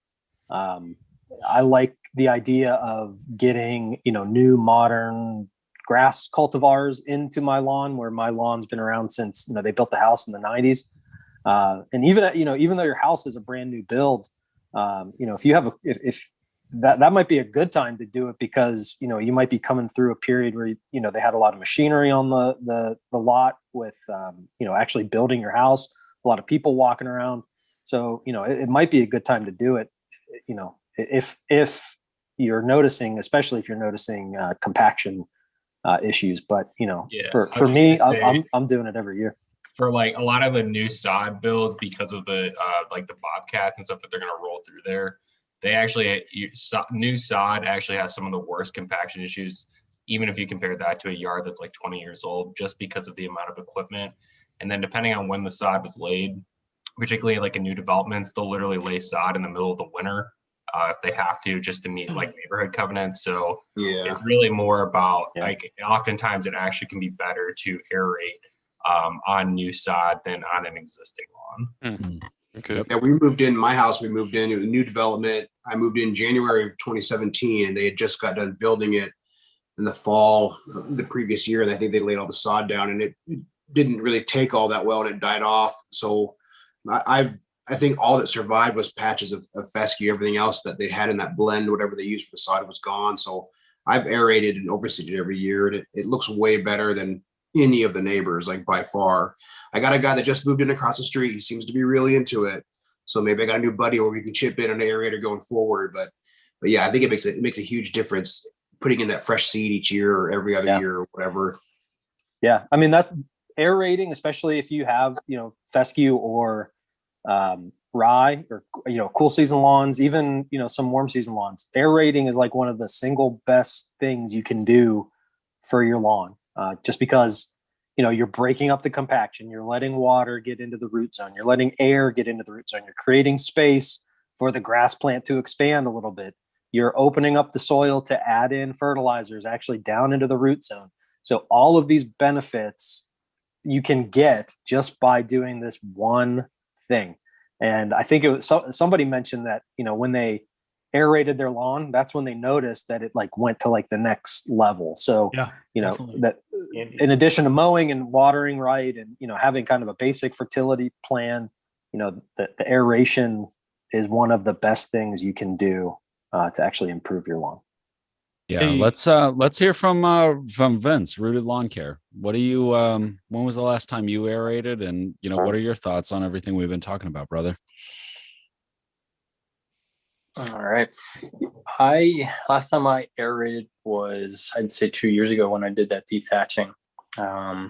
I like the idea of getting new modern grass cultivars into my lawn, where my lawn's been around since they built the house in the 90s. And even though your house is a brand new build, if you have if that might be a good time to do it, because you might be coming through a period where they had a lot of machinery on the lot with actually building your house, a lot of people walking around. So it might be a good time to do it. If you're noticing, especially if you're noticing compaction issues. But for me, I'm doing it every year. For like a lot of the new sod bills, because of the like the bobcats and stuff that they're going to roll through there, they actually new sod actually has some of the worst compaction issues, even if you compare that to a yard that's like 20 years old, just because of the amount of equipment. And then depending on when the sod was laid, particularly like in new developments, they'll literally lay sod in the middle of the winter if they have to, just to meet like neighborhood covenants. So it's really more about like, oftentimes it actually can be better to aerate on new sod than on an existing lawn. Okay. Yeah, we moved in my house. We moved in a new development. I moved in January of 2017, and they had just got done building it in the fall the previous year. And I think they laid all the sod down, and it didn't really take all that well, and it died off. So I think all that survived was patches of fescue. Everything else that they had in that blend, whatever they used for the sod, was gone. So I've aerated and overseeded every year, and it looks way better than any of the neighbors, like by far. I got a guy that just moved in across the street. He seems to be really into it. So maybe I got a new buddy where we can chip in an aerator going forward. But yeah, I think it makes a huge difference putting in that fresh seed each year or every other year or whatever. Yeah, I mean, that aerating, especially if you have fescue or rye or cool season lawns, even some warm season lawns, aerating is like one of the single best things you can do for your lawn, just because you're breaking up the compaction, you're letting water get into the root zone, you're letting air get into the root zone, you're creating space for the grass plant to expand a little bit, you're opening up the soil to add in fertilizers actually down into the root zone. So all of these benefits you can get just by doing this one thing. And I think it was somebody mentioned that when they aerated their lawn, that's when they noticed that it like went to like the next level. So that in addition to mowing and watering right, and having kind of a basic fertility plan, the aeration is one of the best things you can do to actually improve your lawn. Yeah, let's hear from Vince, Rooted Lawn Care. What do you when was the last time you aerated, and what are your thoughts on everything we've been talking about, brother? All right. Last time I aerated was, I'd say, 2 years ago when I did that dethatching. Now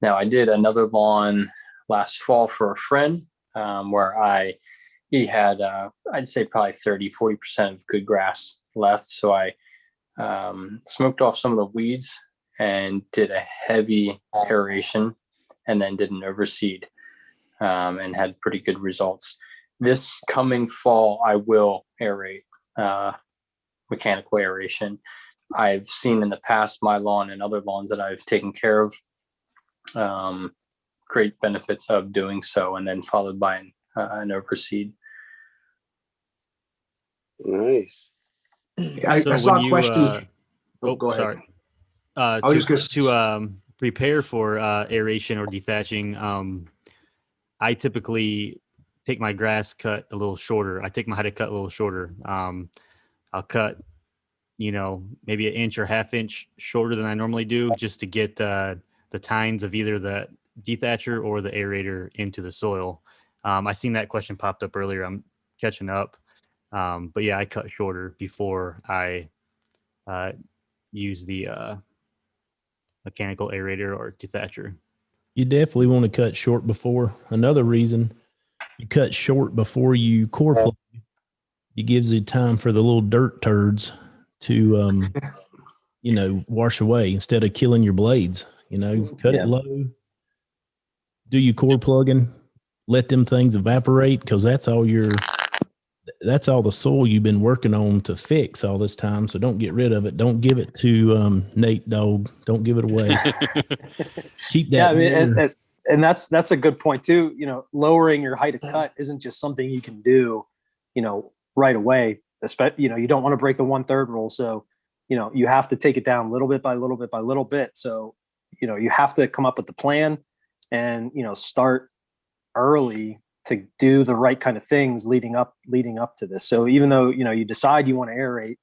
Now, I did another lawn last fall for a friend where he had, I'd say probably 30-40% of good grass left. So I smoked off some of the weeds and did a heavy aeration and then did an overseed and had pretty good results. This coming fall, I will aerate, mechanical aeration. I've seen in the past my lawn and other lawns that I've taken care of great benefits of doing so, and then followed by an overseed. Nice. I saw a question. Go ahead. Sorry. I was just to prepare for aeration or dethatching, I typically take my grass cut a little shorter. I take my head cut a little shorter. I'll cut, maybe an inch or half inch shorter than I normally do, just to get the tines of either the dethatcher or the aerator into the soil. I seen that question popped up earlier. I'm catching up. But yeah, I cut shorter before I use the mechanical aerator or dethatcher. You definitely want to cut short before. Another reason you cut short before you core plug, it gives you time for the little dirt turds to, wash away instead of killing your blades. Cut it low, do your core plugging, let them things evaporate, because that's all the soil you've been working on to fix all this time. So don't get rid of it. Don't give it to Nate Dog. Don't give it away. Keep that. Yeah, and that's a good point too. Lowering your height of cut isn't just something you can do, right away. Especially, you don't want to break the 1/3 rule. So, you have to take it down little bit by little bit by little bit. So, you have to come up with the plan and, start early to do the right kind of things leading up to this. So even though, you decide you want to aerate,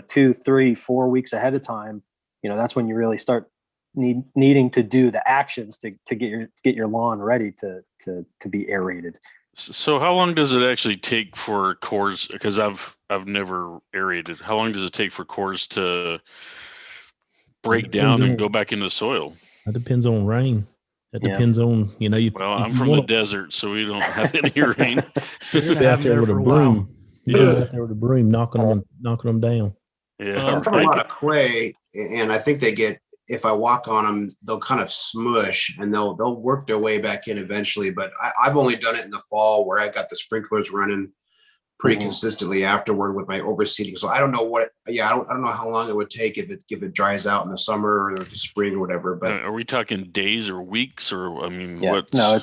2, 3, 4 weeks ahead of time, that's when you really start needing to do the actions to get your lawn ready to be aerated. So how long does it actually take for cores? Because I've never aerated. How long does it take for cores to break down and go back into the soil? That depends on rain. That depends on, Well, I'm from the desert, so we don't have any rain. You're out there with a broom. You're out there with a broom, knocking them down. Yeah, I have a lot of clay, and I think they get, if I walk on them, they'll kind of smush, and they'll work their way back in eventually. But I've only done it in the fall where I got the sprinklers running pretty consistently afterward with my overseeding. So I don't know I don't know how long it would take if it dries out in the summer or the spring or whatever. But are we talking days or weeks, or I mean, what? No,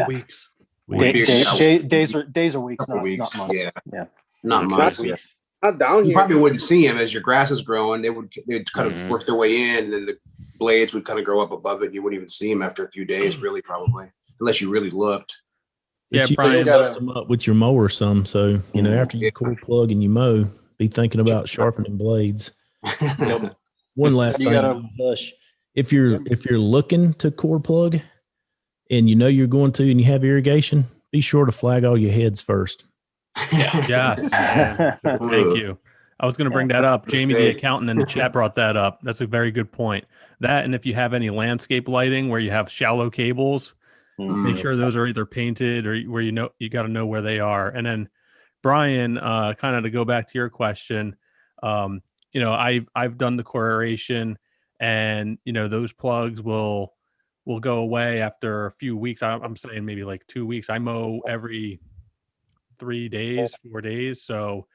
weeks. Days or weeks, not months. Yeah. Not months. Yeah. Not down you here. probably wouldn't see them as your grass is growing. They'd kind of work their way in, and then the blades would kind of grow up above it. And you wouldn't even see them after a few days, really, probably, unless you really looked. But you Brian, bust them up with your mower some. So, after you core plug and you mow, be thinking about sharpening blades. One last thing, Hush. If you're looking to core plug and you're going to and you have irrigation, be sure to flag all your heads first. Yes. Thank you. I was going to bring that up. Jamie, the accountant in the chat, brought that up. That's a very good point. That, and if you have any landscape lighting where you have shallow cables, make sure those are either painted or where you got to know where they are. And then Brian, kind of to go back to your question, I've done the core aeration, and those plugs will go away after a few weeks. I'm saying maybe like 2 weeks. I mow every 3 days, 4 days. So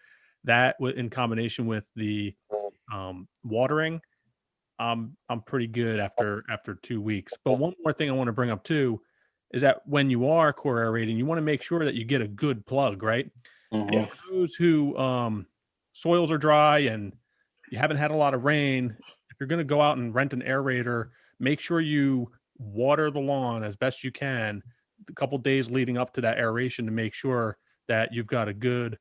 that in combination with the watering, I'm pretty good after 2 weeks. But one more thing I want to bring up too is that when you are core aerating, you want to make sure that you get a good plug, right? And for those who soils are dry and you haven't had a lot of rain, if you're going to go out and rent an aerator, make sure you water the lawn as best you can a couple days leading up to that aeration to make sure that you've got a good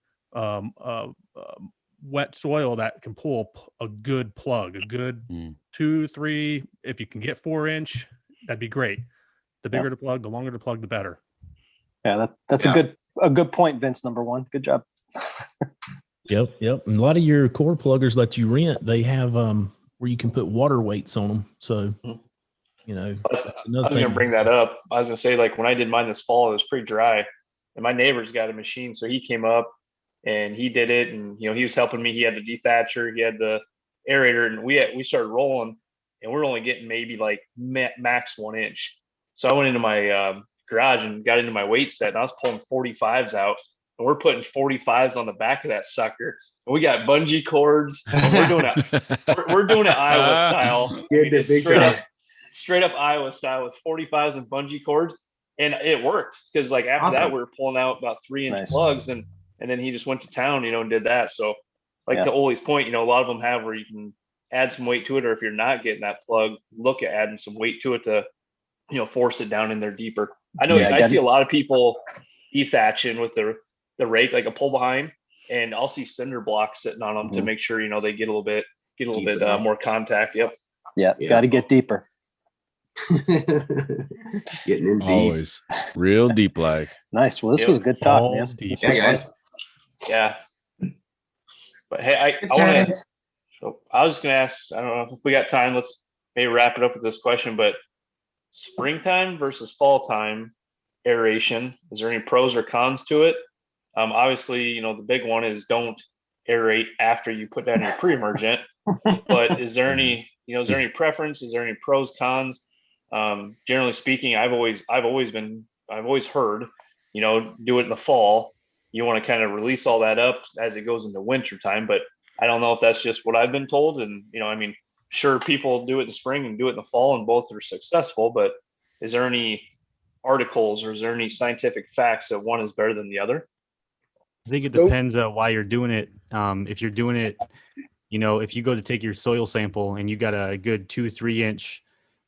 wet soil that can pull a good plug, a good 2, 3. If you can get 4-inch, that'd be great. The bigger the plug, the longer the plug, the better. Yeah, that's a good point, Vince. Number one, good job. Yep. And a lot of your core pluggers that you rent, they have where you can put water weights on them. So, You know, I was going to bring that up. I was going to say, like, when I did mine this fall, it was pretty dry, and my neighbor's got a machine, so he came up and he did it, and he was helping me. He had the dethatcher, he had the aerator, and we started rolling, and we're only getting maybe like max 1 inch. So I went into my garage and got into my weight set, and I was pulling 45s out, and we're putting 45s on the back of that sucker, and we got bungee cords, and we're doing it. We're doing it Iowa style. Straight up Iowa style with 45s and bungee cords, and it worked because like after that we were pulling out about 3-inch plugs, and then he just went to town, and did that. So like to Olee's point, a lot of them have where you can add some weight to it, or if you're not getting that plug, look at adding some weight to it to force it down in there deeper. I know I see a lot of people dethatching with the rake, like a pull behind, and I'll see cinder blocks sitting on them to make sure they get a little bit more contact. Yeah, got to get deeper. Getting in deep. Always real deep, like. Nice. Well, this was a good talk, man. Yeah, guys. Yeah. But hey, I was just gonna ask, I don't know if we got time, let's maybe wrap it up with this question, but springtime versus fall time aeration, is there any pros or cons to it? Obviously, the big one is don't aerate after you put down your pre-emergent, but is there any preference? Is there any pros, cons? Generally speaking, I've always heard, do it in the fall. You want to kind of release all that up as it goes into winter time, but I don't know if that's just what I've been told. And, sure, people do it in the spring and do it in the fall, and both are successful, but is there any articles or is there any scientific facts that one is better than the other? I think it depends why you're doing it. If you're doing it, if you go to take your soil sample and you got a good 2-3 inch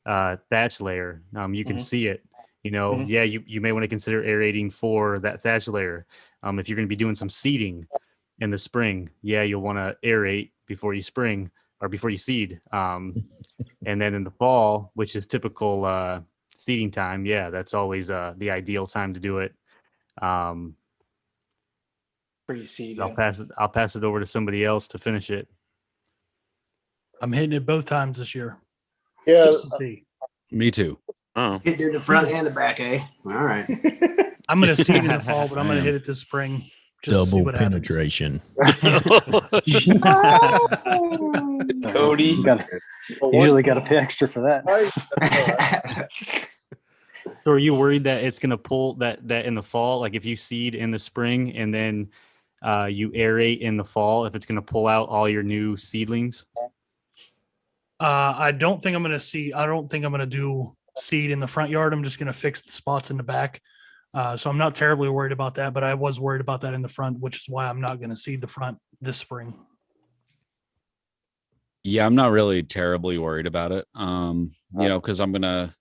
thatch layer, you can see it. Yeah, you may want to consider aerating for that thatch layer. If you're going to be doing some seeding in the spring, yeah, you'll want to aerate before you spring or before you seed. And then in the fall, which is typical seeding time, yeah, that's always the ideal time to do it. Pre-seed. I'll pass it over to somebody else to finish it. I'm hitting it both times this year. Yeah. Just to see. Me too. Oh. Hit it in the front and the back, eh? All right. I'm going to seed in the fall, but I'm going to hit it this spring. Just double to see what penetration. Cody, usually got to pay extra for that. So are you worried that it's going to pull that in the fall? Like if you seed in the spring and then you aerate in the fall, if it's going to pull out all your new seedlings? I don't think I'm going to do seed in the front yard. I'm just going to fix the spots in the back. So I'm not terribly worried about that, but I was worried about that in the front, which is why I'm not going to seed the front this spring. Yeah, I'm not really terribly worried about it. Because I'm gonna,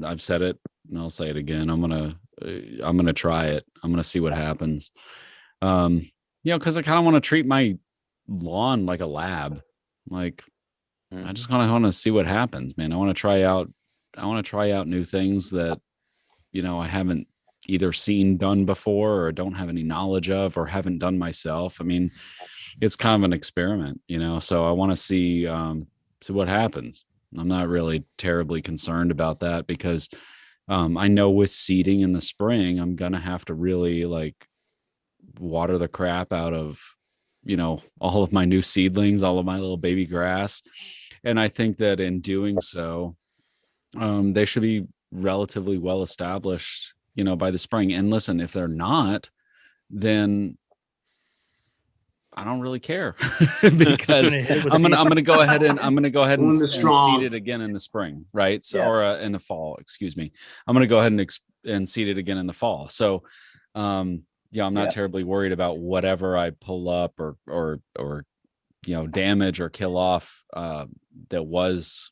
I've said it and I'll say it again. I'm gonna try it. I'm gonna see what happens. Because I kind of want to treat my lawn like a lab. Like I just kind of want to see what happens, man. I want to try out new things that, I haven't either seen done before or don't have any knowledge of or haven't done myself. I mean, it's kind of an experiment, so I want to see what happens. I'm not really terribly concerned about that because I know with seeding in the spring, I'm going to have to really like water the crap out of, all of my new seedlings, all of my little baby grass. And I think that in doing so, they should be relatively well established, by the spring. And listen, if they're not, then I don't really care because I'm gonna go ahead and seed it again in the spring, right? So or in the fall, excuse me. I'm gonna go ahead and seed it again in the fall. So, I'm not terribly worried about whatever I pull up or damage or kill off that was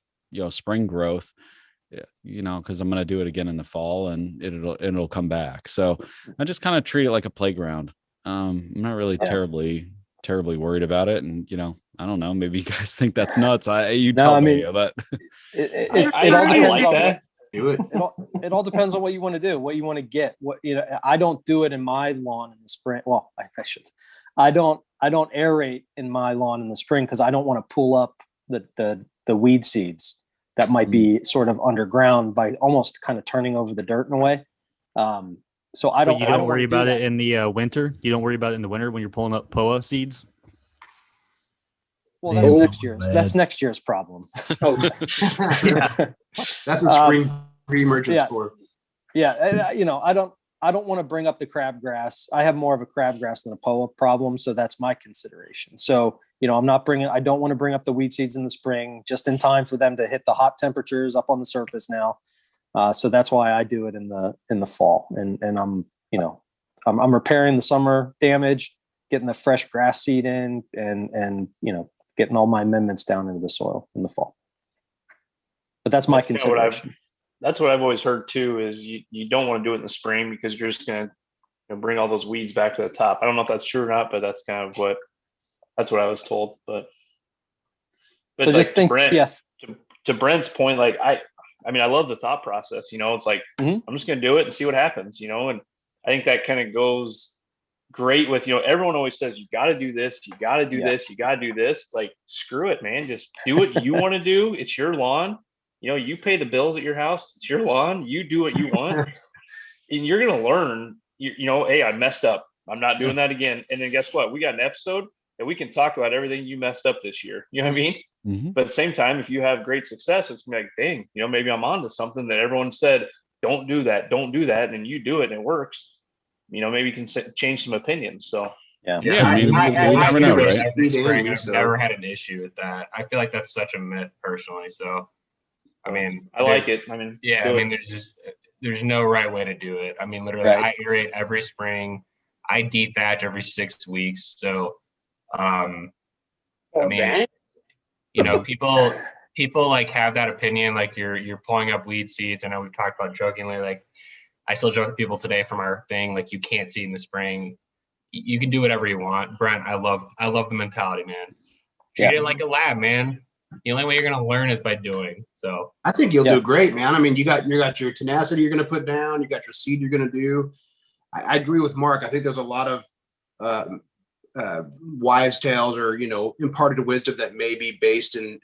spring growth. Because I'm going to do it again in the fall and it'll come back. So I just kind of treat it like a playground. I'm not really terribly worried about it. And, I don't know, maybe you guys think that's nuts. Tell me, but it all depends on that. It all depends on what you want to do, what you want to get. I don't do it in my lawn in the spring. Well, I don't aerate in my lawn in the spring because I don't want to pull up the weed seeds that might be sort of underground by almost kind of turning over the dirt in a way. So I don't. You don't worry about it in the winter. You don't worry about it in the winter when you're pulling up POA seeds. Well, that's next year's. That's next year's problem. Yeah. That's what spring pre-emergence for. Yeah, I don't want to bring up the crabgrass. I have more of a crabgrass than a POA problem, so that's my consideration. So, I don't want to bring up the weed seeds in the spring, just in time for them to hit the hot temperatures up on the surface now. So that's why I do it in the fall, and I'm repairing the summer damage, getting the fresh grass seed in, and getting all my amendments down into the soil in the fall. But that's my consideration. That's what I've always heard too, is you don't want to do it in the spring because you're just going to bring all those weeds back to the top. I don't know if that's true or not, but that's kind of what I was told. But so like just think, to Brent's point, like I love the thought process, it's like, I'm just going to do it and see what happens, and I think that kind of goes great with, everyone always says, you got to do this, you got to do this, you got to do this. It's like, screw it, man. Just do what you want to do. It's your lawn. You pay the bills at your house. It's your lawn. You do what you want. And you're going to learn, hey, I messed up. I'm not doing that again. And then guess what? We got an episode that we can talk about everything you messed up this year. You know what I mean? Mm-hmm. But at the same time, if you have great success, it's gonna be like, dang, maybe I'm on to something that everyone said, don't do that. And you do it and it works. Maybe you can change some opinions. So I never know, right? Every spring, I've never had an issue with that. I feel like that's such a myth personally. So, I like it. There's no right way to do it. Literally, I aerate every spring. I dethatch every 6 weeks. So, people like have that opinion, like you're pulling up weed seeds. I know we've talked about jokingly, like I still joke with people today from our thing, like you can't seed in the spring. You can do whatever you want. Brent, I love the mentality, man. Treat it like a lab, man. The only way you're gonna learn is by doing. So I think you'll do great, man. You got your tenacity you're gonna put down, you got your seed you're gonna do. I agree with Mark. I think there's a lot of wives' tales or imparted wisdom that may be based in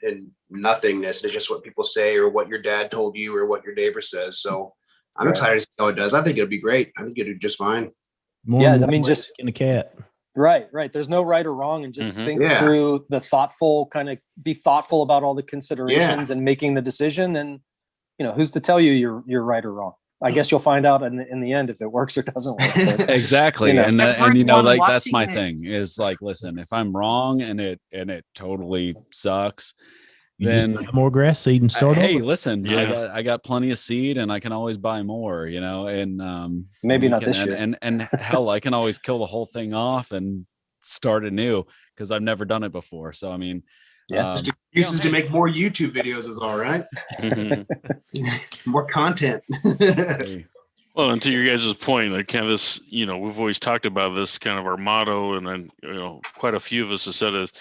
nothingness. It's just what people say or what your dad told you or what your neighbor says. So I'm excited to see how it does. I think it'll be great. I think it'll do just fine. Just in a cat. Right. There's no right or wrong, and just think through the thoughtful, be thoughtful about all the considerations and making the decision. And who's to tell you you're right or wrong? I guess you'll find out in the end if it works or doesn't work. But, exactly. And like that's my thing is like, listen, if I'm wrong and it totally sucks, then just more grass seed and start hey, over. listen, I got plenty of seed and I can always buy more, and maybe not this year. And hell, I can always kill the whole thing off and start anew because I've never done it before. So just excuses to make more YouTube videos is all right. More content. Well, and to your guys' point, like kind of this, we've always talked about this kind of our motto, and then quite a few of us have said is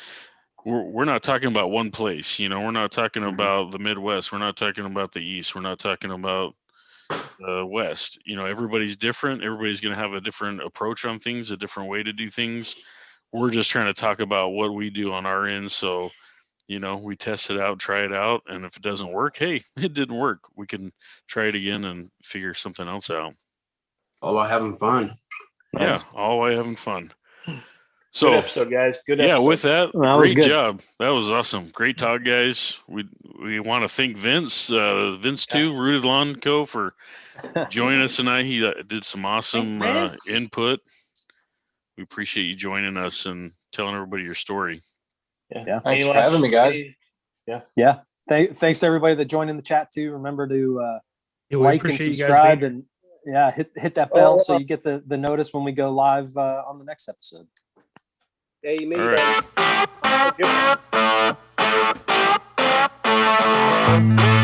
we're not talking about one place. We're not talking about the Midwest. We're not talking about the East. We're not talking about the West. Everybody's different. Everybody's going to have a different approach on things, a different way to do things. We're just trying to talk about what we do on our end. So, we test it out, try it out. And if it doesn't work, hey, it didn't work. We can try it again and figure something else out. All while having fun. Yeah, all while having fun. So, good episode, guys. Good episode. Yeah, with that, great job. That was awesome. Great talk, guys. We want to thank Vince, Vince too, Rooted Lawn Co. for joining us tonight. He did some awesome input. We appreciate you joining us and telling everybody your story. Yeah. Thanks for having me, guys. Yeah. Thanks everybody that joined in the chat too. Remember to like and subscribe and hit that bell so you get the notice when we go live on the next episode. Yeah, you made that.